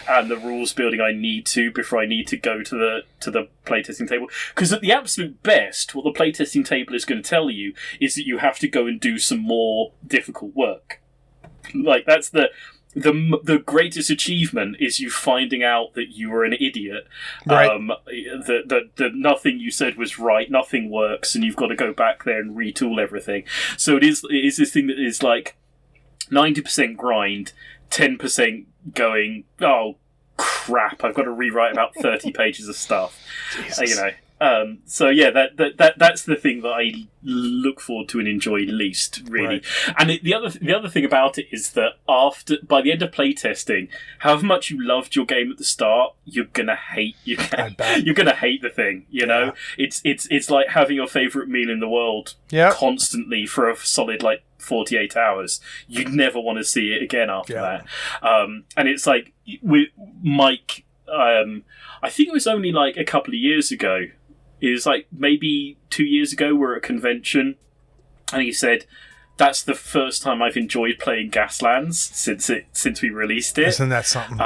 and the rules building I need to before I need to go to the playtesting table? Because at the absolute best, what the playtesting table is going to tell you is that you have to go and do some more difficult work. Like, that's the greatest achievement is you finding out that you were an idiot, right. That nothing you said was right, nothing works, and you've got to go back there and retool everything. So it is this thing that is like 90% grind, 10% going, oh crap, I've got to rewrite about 30 pages of stuff. So yeah, that's the thing that I look forward to and enjoy least, really. Right. And the other thing about it is that by the end of playtesting, however much you loved your game at the start, you're gonna hate you're gonna hate the thing. It's like having your favorite meal in the world constantly for a solid 48 hours. You'd never want to see it again after that. And it's like with Mike. I think it was only like a couple of years ago. It was like maybe 2 years ago, we're at a convention, and he said, that's the first time I've enjoyed playing Gaslands since we released it. Isn't that something?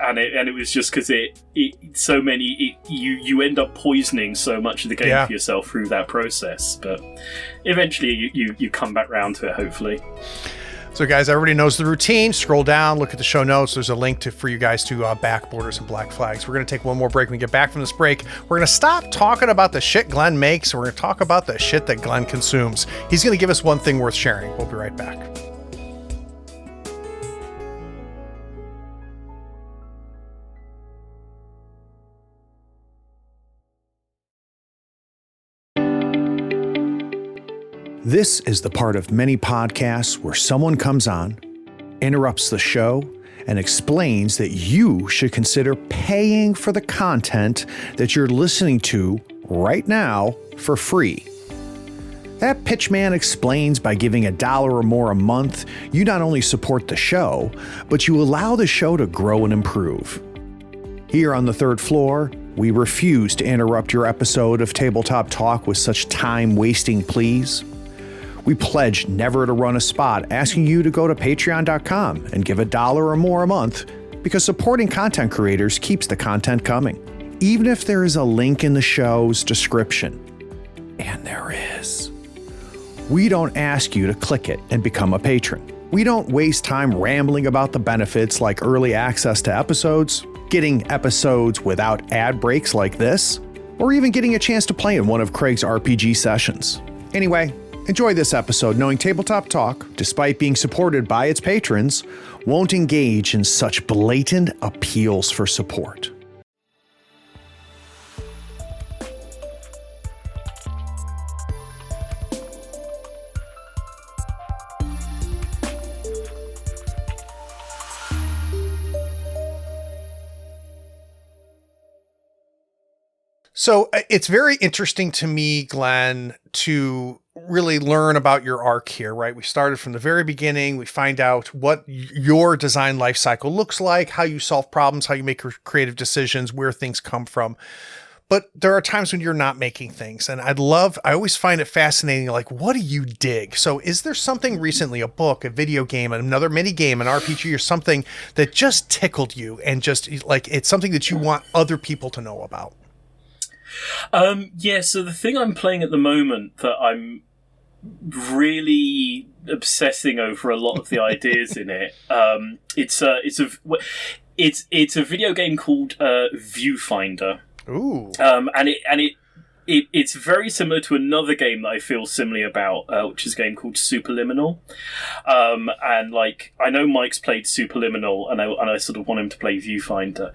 And it was just because you end up poisoning so much of the game for yourself through that process. But eventually you come back round to it, hopefully. So, guys, everybody knows the routine. Scroll down, look at the show notes. There's a link for you guys to back Borders and Black Flags. We're going to take one more break. When we get back from this break, we're going to stop talking about the shit Glenn makes, and we're going to talk about the shit that Glenn consumes. He's going to give us one thing worth sharing. We'll be right back. This is the part of many podcasts where someone comes on, interrupts the show, and explains that you should consider paying for the content that you're listening to right now for free. That pitchman explains by giving $1 or more a month, you not only support the show, but you allow the show to grow and improve. Here on the third floor, we refuse to interrupt your episode of Tabletop Talk with such time-wasting pleas. We pledge never to run a spot asking you to go to patreon.com and give $1 or more a month, because supporting content creators keeps the content coming, even if there is a link in the show's description. And there is. We don't ask you to click it and become a patron. We don't waste time rambling about the benefits like early access to episodes, getting episodes without ad breaks like this, or even getting a chance to play in one of Craig's RPG sessions. Anyway, enjoy this episode knowing Tabletop Talk, despite being supported by its patrons, won't engage in such blatant appeals for support. So it's very interesting to me, Glenn, to really learn about your arc here, right? We started from the very beginning. We find out what your design life cycle looks like, how you solve problems, how you make creative decisions, where things come from. But there are times when you're not making things. And I always find it fascinating, like, what do you dig? So is there something recently, a book, a video game, another mini game, an RPG, or something that just tickled you and just like, it's something that you want other people to know about? So the thing I'm playing at the moment that I'm really obsessing over a lot of the ideas in it, it's a video game called Viewfinder. Ooh. And it it's very similar to another game that I feel similarly about, which is a game called Superliminal. And like, I know Mike's played Superliminal, and I sort of want him to play Viewfinder.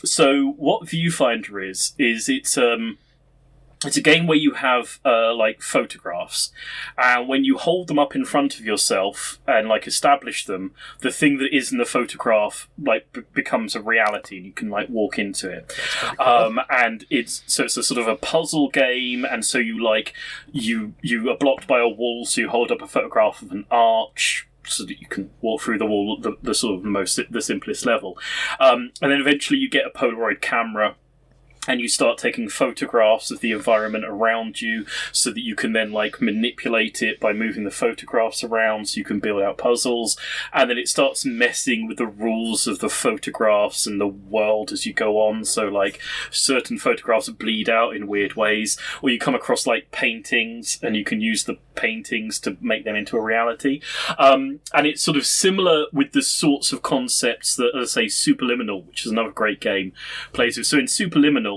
So what Viewfinder is it's a game where you have like photographs, and when you hold them up in front of yourself and like establish them, the thing that is in the photograph like becomes a reality, and you can like walk into it. Cool. And it's a sort of a puzzle game, and so you are blocked by a wall, so you hold up a photograph of an arch, so that you can walk through the wall, the sort of the simplest level, and then eventually you get a Polaroid camera. And you start taking photographs of the environment around you, so that you can then like manipulate it by moving the photographs around, so you can build out puzzles. And then it starts messing with the rules of the photographs and the world as you go on. So like certain photographs bleed out in weird ways, or you come across like paintings and you can use the paintings to make them into a reality. And it's sort of similar with the sorts of concepts that, let's say, Superliminal, which is another great game, plays with. So in Superliminal,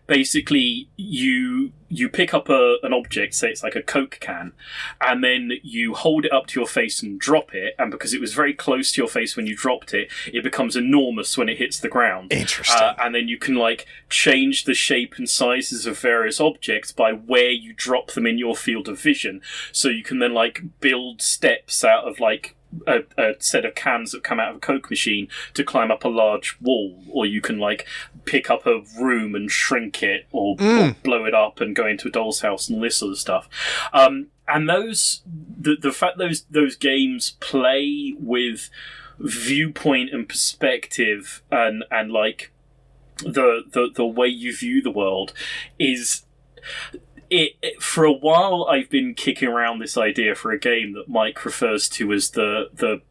basically you pick up an object, say it's like a Coke can, and then you hold it up to your face and drop it, and because it was very close to your face when you dropped it, it becomes enormous when it hits the ground. Interesting. And then you can like change the shape and sizes of various objects by where you drop them in your field of vision, so you can then like build steps out of like a set of cans that come out of a Coke machine to climb up a large wall, or you can like pick up a room and shrink it, or blow it up and go into a doll's house and all this sort of stuff. And the fact those games play with viewpoint and perspective and like the way you view the world is. For a while, I've been kicking around this idea for a game that Mike refers to as the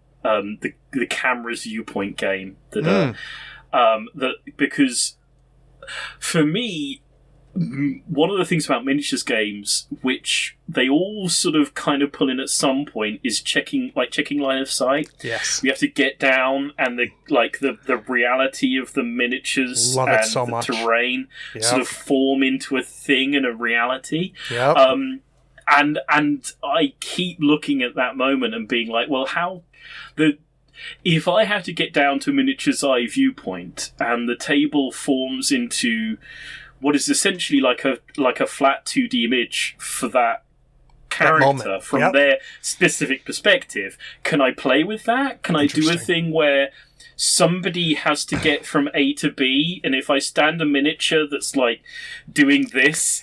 camera's viewpoint game. Because for me, one of the things about miniatures games, which they all sort of kind of pull in at some point, is checking line of sight. Yes, you have to get down, and the reality of the miniatures Love and it so the much. terrain sort of form into a thing and a reality. Yep. And I keep looking at that moment and being like, well, if I have to get down to a miniature's eye viewpoint, and the table forms into what is essentially like a flat 2D image for that character from their specific perspective, can I play with that? Can I do a thing where somebody has to get from A to B, and if I stand a miniature that's like doing this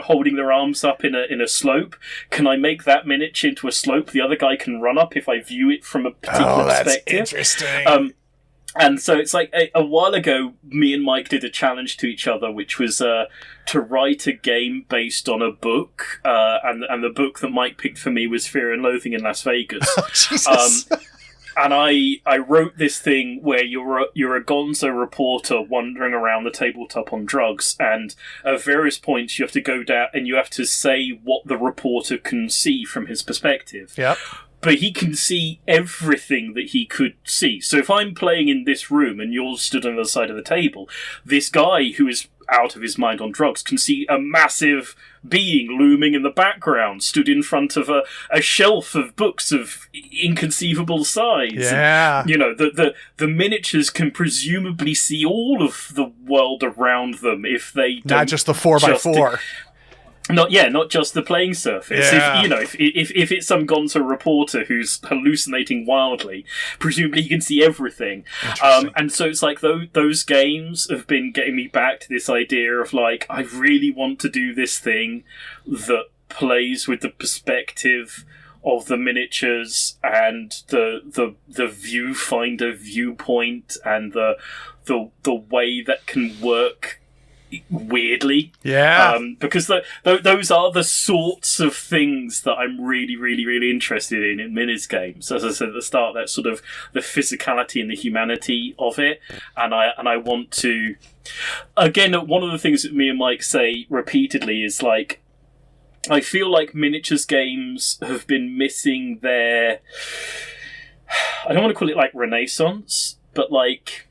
holding their arms up in a slope, can I make that miniature into a slope the other guy can run up if I view it from a particular perspective? Interesting. And so it's like a while ago, me and Mike did a challenge to each other, which was to write a game based on a book. And the book that Mike picked for me was Fear and Loathing in Las Vegas. Oh, Jesus. And I wrote this thing where you're a gonzo reporter wandering around the tabletop on drugs, and at various points you have to go down and you have to say what the reporter can see from his perspective. Yep. But he can see everything that he could see. So if I'm playing in this room and you're stood on the other side of the table, this guy who is out of his mind on drugs can see a massive being looming in the background, stood in front of a shelf of books of inconceivable size. Yeah. And, the miniatures can presumably see all of the world around them if they don't. Not just the 4x4. Not just the playing surface. Yeah. If it's some gonzo reporter who's hallucinating wildly, presumably he can see everything. And so it's like those games have been getting me back to this idea of like, I really want to do this thing that plays with the perspective of the miniatures and the viewfinder viewpoint and the way that can work weirdly. Yeah. Because those are the sorts of things that I'm really, really, really interested in minis games. As I said at the start, that's sort of the physicality and the humanity of it. And I want to... Again, one of the things that me and Mike say repeatedly is like, I feel like miniatures games have been missing their... I don't want to call it like renaissance, but like...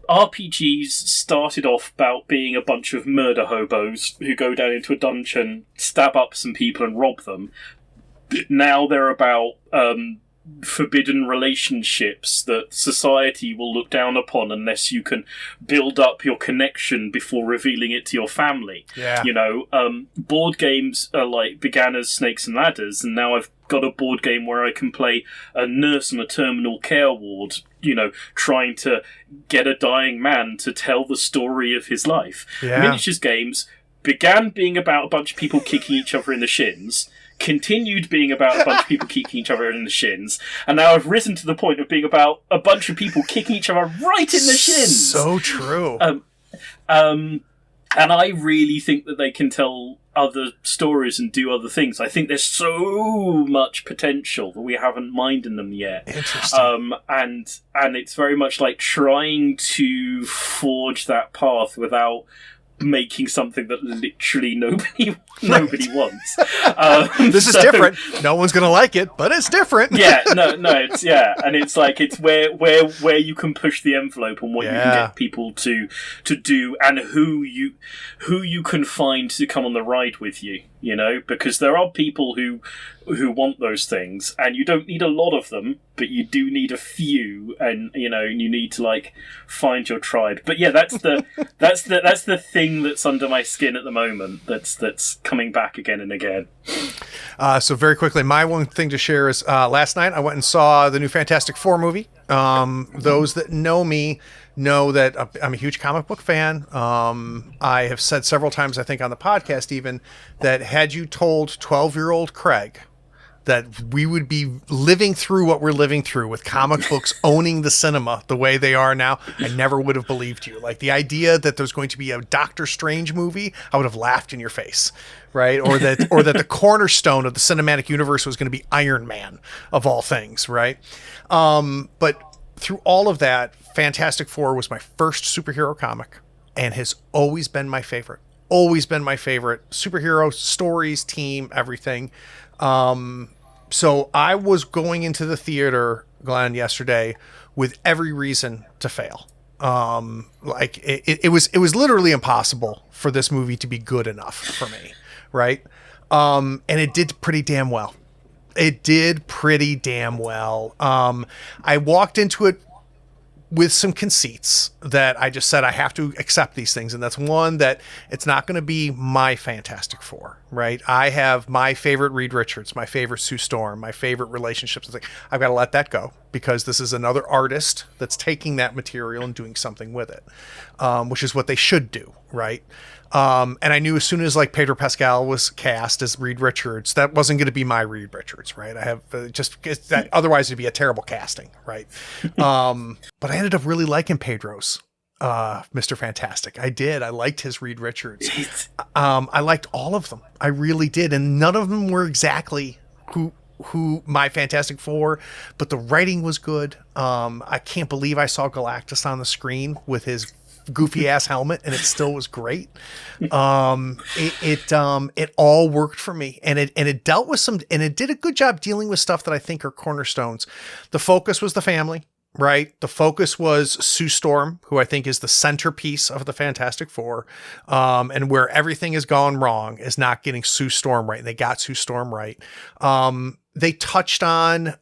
RPGs started off about being a bunch of murder hobos who go down into a dungeon, stab up some people and rob them. Now they're about forbidden relationships that society will look down upon unless you can build up your connection before revealing it to your family. Yeah. Board games began as Snakes and Ladders, and now I've got a board game where I can play a nurse on a terminal care ward, trying to get a dying man to tell the story of his life. Yeah. Miniatures games began being about a bunch of people kicking each other in the shins, continued being about a bunch of people kicking each other in the shins, and now I've risen to the point of being about a bunch of people kicking each other right in the shins. So true. And I really think that they can tell other stories and do other things. I think there's so much potential that we haven't mined in them yet. Interesting. And it's very much like trying to forge that path without making something that literally nobody wants. This is different. No one's gonna like it, but it's different. And it's like it's where you can push the envelope and what you can get people to do, and who you can find to come on the ride with you. Because there are people who want those things, and you don't need a lot of them, but you do need a few, and you need to find your tribe. But yeah, that's the thing that's under my skin at the moment. That's coming back again and again. So very quickly, my one thing to share is last night I went and saw the new Fantastic Four movie. Those that know me know that I'm a huge comic book fan. I have said several times, I think on the podcast even, that had you told 12-year-old Craig that we would be living through what we're living through with comic books owning the cinema the way they are now, I never would have believed you. Like the idea that there's going to be a Doctor Strange movie, I would have laughed in your face, right? Or that the cornerstone of the cinematic universe was going to be Iron Man of all things, right? But through all of that, Fantastic Four was my first superhero comic and has always been my favorite. Always been my favorite. Superhero stories, team, everything. So I was going into the theater, Glenn, yesterday with every reason to fail. It was literally impossible for this movie to be good enough for me, right? And it did pretty damn well. I walked into it with some conceits that I just said I have to accept these things. And that's one, that it's not going to be my Fantastic Four, right? I have my favorite Reed Richards, my favorite Sue Storm, my favorite relationships. I've got to let that go because this is another artist that's taking that material and doing something with it, which is what they should do, right? And I knew as soon as Pedro Pascal was cast as Reed Richards, that wasn't going to be my Reed Richards, right? I have that otherwise it'd be a terrible casting, right? But I ended up really liking Pedro's Mr. Fantastic. I did. I liked his Reed Richards. I liked all of them. I really did, and none of them were exactly who my Fantastic Four, but the writing was good. I can't believe I saw Galactus on the screen with his goofy ass helmet, and it still was great. It all worked for me, and it dealt with and it did a good job dealing with stuff that I think are cornerstones. The focus was the family, right? The focus was Sue Storm, who I think is the centerpiece of the Fantastic Four, and where everything has gone wrong is not getting Sue Storm right. And they got Sue Storm right. They touched on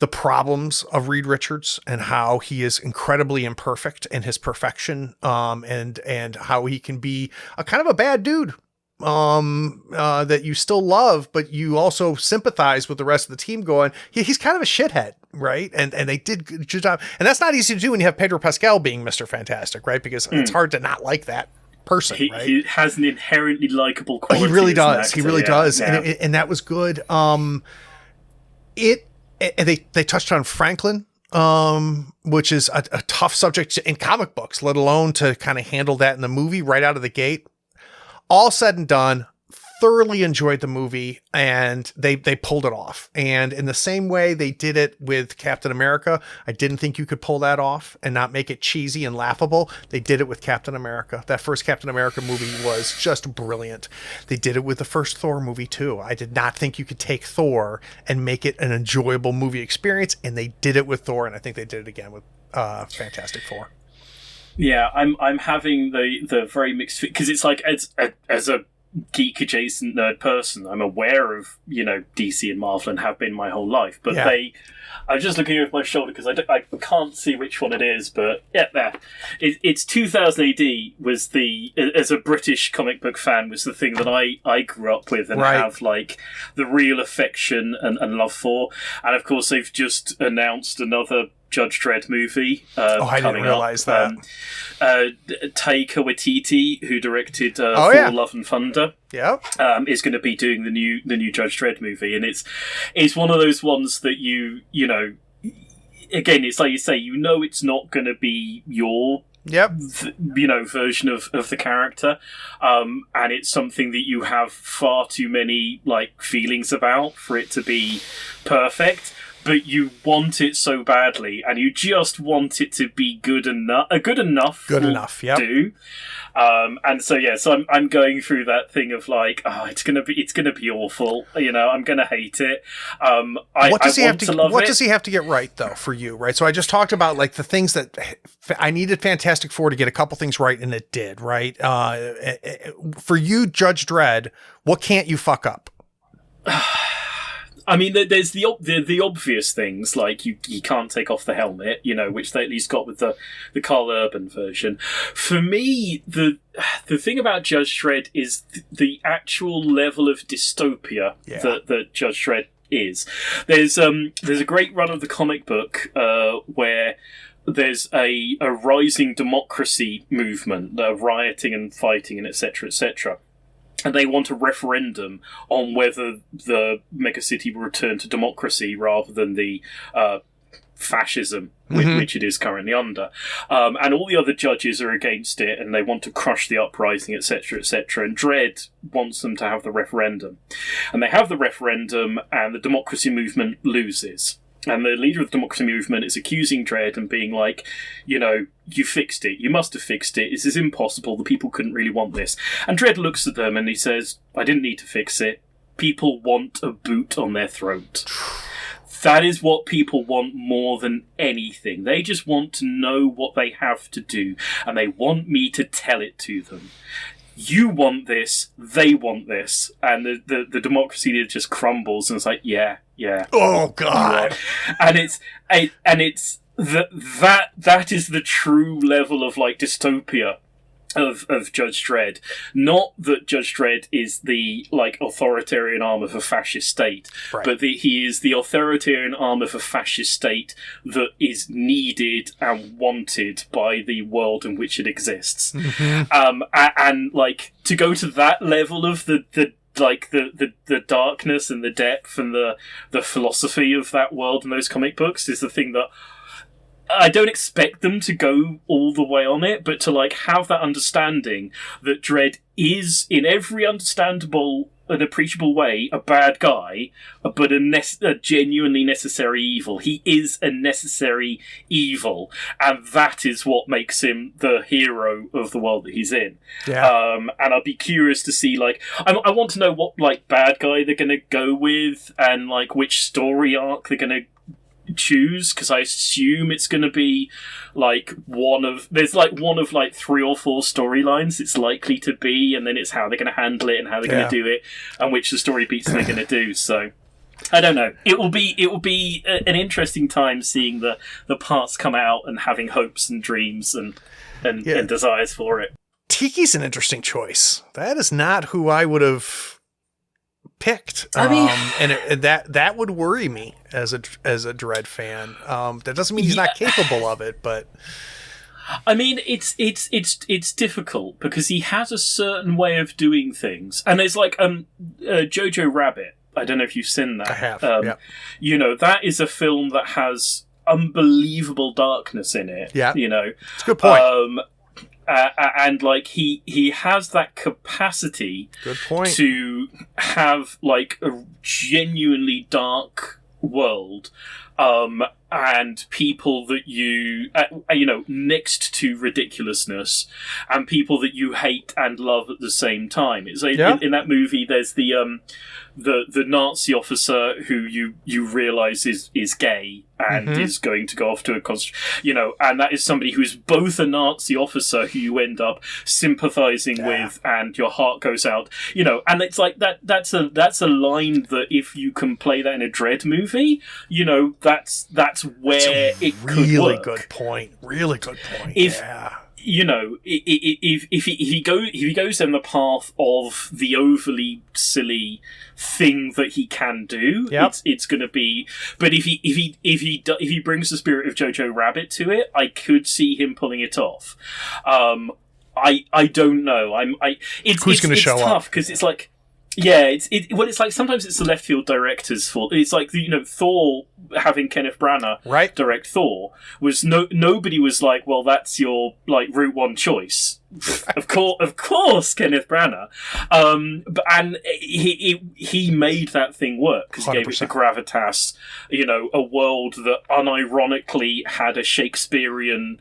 the problems of Reed Richards and how he is incredibly imperfect in his perfection, and how he can be a kind of a bad dude, that you still love, but you also sympathize with the rest of the team going, he's kind of a shithead, right? And they did a good job. And that's not easy to do when you have Pedro Pascal being Mr. Fantastic, right? Because it's hard to not like that person, right? He has an inherently likable quality. He really does. Actor, he really does. Yeah. And that was good. And they touched on Franklin, which is a tough subject in comic books, let alone to kind of handle that in the movie right out of the gate. All said and done, thoroughly enjoyed the movie, and they pulled it off. And in the same way they did it with Captain America, I didn't think you could pull that off and not make it cheesy and laughable. They did it with Captain America. That first Captain America movie was just brilliant. They did it with the first Thor movie too. I did not think you could take Thor and make it an enjoyable movie experience, and they did it with Thor, and I think they did it again with Fantastic Four. Yeah, I'm having the very mixed because it's like as a geek adjacent nerd person, I'm aware of DC and Marvel and have been my whole life, but I'm just looking over my shoulder because I can't see which one it is, but yeah, there. It's 2000 AD was as a British comic book fan, was the thing that I grew up with and have like the real affection and love for. And of course, they've just announced another Judge Dredd movie. I didn't realize that. Taika Waititi, who directed Thor: Love and Thunder, is going to be doing the new Judge Dredd movie, and it's one of those ones that you know. Again, it's like you say, it's not going to be your version of the character, and it's something that you have far too many like feelings about for it to be perfect. But you want it so badly, and you just want it to be good enough. Good enough. Do. And so I'm going through that thing of like, it's gonna be awful. I'm gonna hate it. What does he have to get right though for you? Right. So I just talked about like the things that I needed Fantastic Four to get a couple things right, and it did. Right. For you, Judge Dredd, what can't you fuck up? I mean, there's the obvious things, like you can't take off the helmet, which they at least got with the Carl Urban version. For me, the thing about Judge Dredd is the actual level of dystopia that Judge Dredd is. There's a great run of the comic book where there's a rising democracy movement, rioting and fighting and etc., etc. And they want a referendum on whether the megacity will return to democracy rather than the fascism which it is currently under. And all the other judges are against it, and they want to crush the uprising, etc., etc. And Dredd wants them to have the referendum. And they have the referendum, and the democracy movement loses. And the leader of the democracy movement is accusing Dredd and being like, you fixed it. You must have fixed it. This is impossible. The people couldn't really want this. And Dredd looks at them and he says, I didn't need to fix it. People want a boot on their throat. That is what people want more than anything. They just want to know what they have to do, and they want me to tell it to them. You want this, they want this, and the democracy leader just crumbles and it's like, yeah. Oh God! And it's that is the true level of like dystopia of Judge Dredd. Not that Judge Dredd is the like authoritarian arm of a fascist state, but he is the authoritarian arm of a fascist state that is needed and wanted by the world in which it exists. And like to go to that level of the darkness and the depth and the philosophy of that world and those comic books is the thing that I don't expect them to go all the way on it, but to like have that understanding that Dredd is in every understandable and appreciable way a bad guy, but a genuinely necessary evil. He is a necessary evil, and that is what makes him the hero of the world that he's in. And I'll be curious to see, like, I want to know what like bad guy they're going to go with, and like which story arc they're going to choose, because I assume it's going to be like one of 3 or 4 storylines it's likely to be, and then it's how they're going to handle it and how they're going to do it and which the story beats they're going to do. So I don't know. It will be an interesting time seeing the parts come out and having hopes and dreams and desires for it. Tiki's an interesting choice. That is not who I would have picked. I mean, and that would worry me as a Dredd fan. That doesn't mean he's not capable of it, but I mean, it's difficult because he has a certain way of doing things, and there's like Jojo Rabbit. I don't know if you've seen that. I have. That is a film that has unbelievable darkness in it. Yeah, it's a good point. And like he has that capacity to have like a genuinely dark world, and people that you next to ridiculousness, and people that you hate and love at the same time. It's like in that movie, there's the Nazi officer who you realize is gay and is going to go off to and that is somebody who's both a Nazi officer who you end up sympathizing with, and your heart goes out, and it's like that's a line that if you can play that in a Dredd movie, that's where it could work. Really good point. If he goes down the path of the overly silly thing that he can do, it's going to be. But if he brings the spirit of Jojo Rabbit to it, I could see him pulling it off. I don't know. Who's going to show tough up? Because it's like. Yeah, it's like sometimes it's the left field director's fault. It's like Thor having Kenneth Branagh direct Thor was nobody was like, well, that's your like route one choice. of course, Kenneth Branagh. And he made that thing work because he gave it the gravitas. A world that unironically had a Shakespearean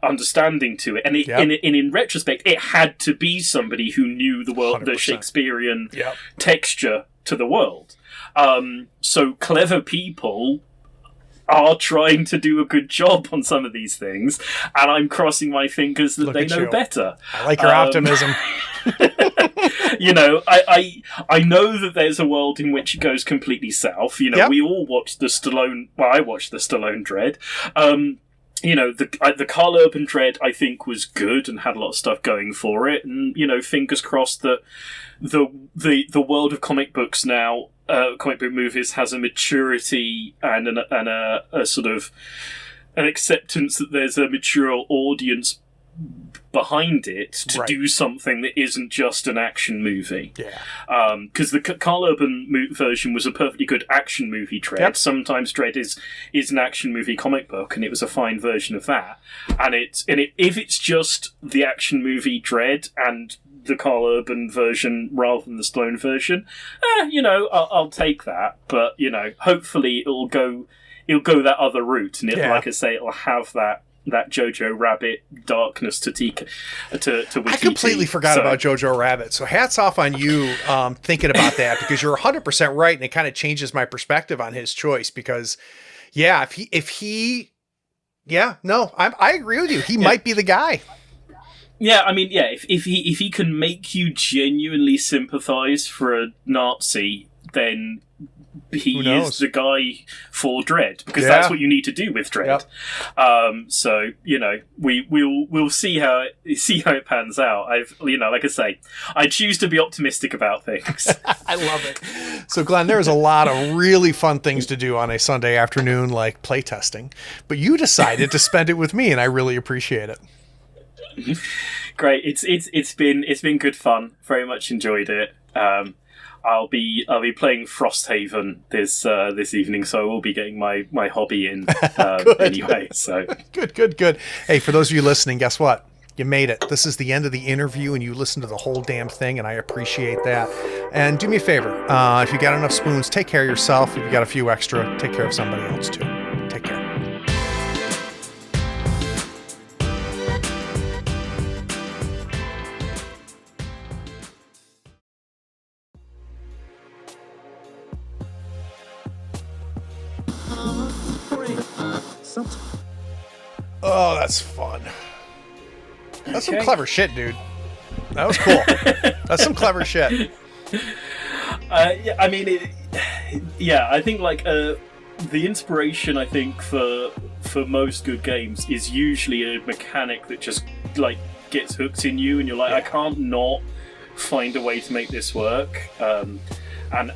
understanding to it, and in retrospect, it had to be somebody who knew the world, 100%. The Shakespearean texture to the world. So clever people are trying to do a good job on some of these things, and I'm crossing my fingers that they know better. I like your optimism. I know that there's a world in which it goes completely south. We all watched the Stallone. Well, I watched the Stallone Dredd. The Carl Urban Dredd, I think, was good and had a lot of stuff going for it. And, fingers crossed that the world of comic books now, comic book movies, has a maturity and a sort of an acceptance that there's a mature audience behind it to do something that isn't just an action movie. Because the Carl Urban version was a perfectly good action movie Dredd. Sometimes Dredd is an action movie comic book, and it was a fine version of that. And if it's just the action movie Dredd and the Carl Urban version rather than the Stallone version, I'll take that. But hopefully it'll go that other route, and like I say, it'll have that Jojo Rabbit darkness to Waititi. I completely forgot about Jojo Rabbit. So hats off on you thinking about that, because you're 100% right, and it kind of changes my perspective on his choice. Because, I agree with you. He might be the guy. Yeah, I mean, if he can make you genuinely sympathize for a Nazi, then he is the guy for Dredd, because that's what you need to do with Dredd. So we'll see how it pans out. Like I say, I choose to be optimistic about things. I love it. So Glenn, there's a lot of really fun things to do on a Sunday afternoon, like playtesting, but you decided to spend it with me, and I really appreciate it. Great. It's been good fun. Very much enjoyed it. I'll be playing Frosthaven this evening, so I will be getting my hobby in anyway. So good. Hey, for those of you listening, guess what? You made it. This is the end of the interview, and you listened to the whole damn thing, and I appreciate that. And do me a favor, if you got enough spoons, take care of yourself. If you got a few extra, take care of somebody else too. Take care. Oh, that's fun. That's some clever shit, dude. That was cool. That's some clever shit. I think like the inspiration, I think, for most good games is usually a mechanic that just like gets hooked in you, and you're like, I can't not find a way to make this work. And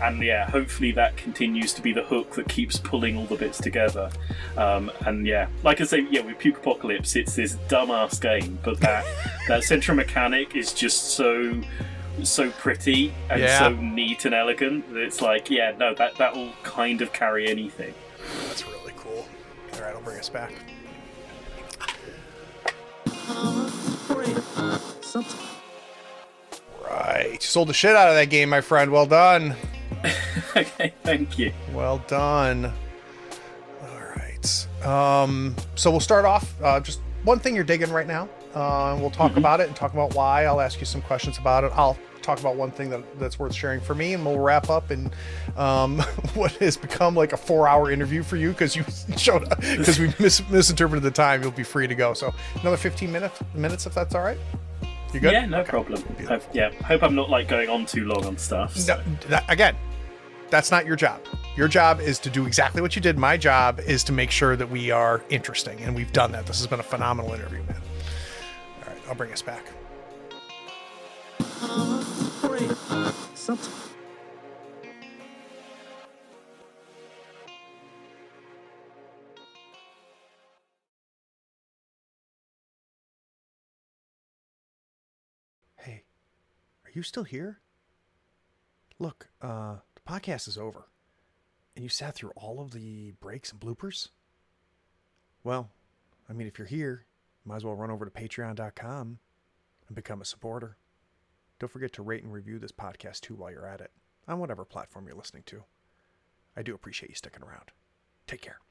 hopefully that continues to be the hook that keeps pulling all the bits together. Like I say, with Pukeapocalypse, it's this dumbass game, but that central mechanic is just so pretty and so neat and elegant that it's like, that will kind of carry anything. That's really cool. All right, I'll bring us back. Right. You sold the shit out of that game, my friend. Well done. Okay, thank you. Well done. All right. So we'll start off just one thing you're digging right now. We'll talk about it and talk about why. I'll ask you some questions about it. I'll talk about one thing that's worth sharing for me, and we'll wrap up in what has become like a 4-hour interview for you because you showed up because we misinterpreted the time. You'll be free to go. So another 15 minutes if that's all right. You good? Yeah, no problem. Hope I'm not like going on too long on stuff. So. No, again, that's not your job. Your job is to do exactly what you did. My job is to make sure that we are interesting, and we've done that. This has been a phenomenal interview, man. All right, I'll bring us back. Hey, are you still here? Look, the podcast is over. And you sat through all of the breaks and bloopers? Well, I mean, if you're here, you might as well run over to patreon.com and become a supporter. Don't forget to rate and review this podcast too while you're at it, on whatever platform you're listening to. I do appreciate you sticking around. Take care.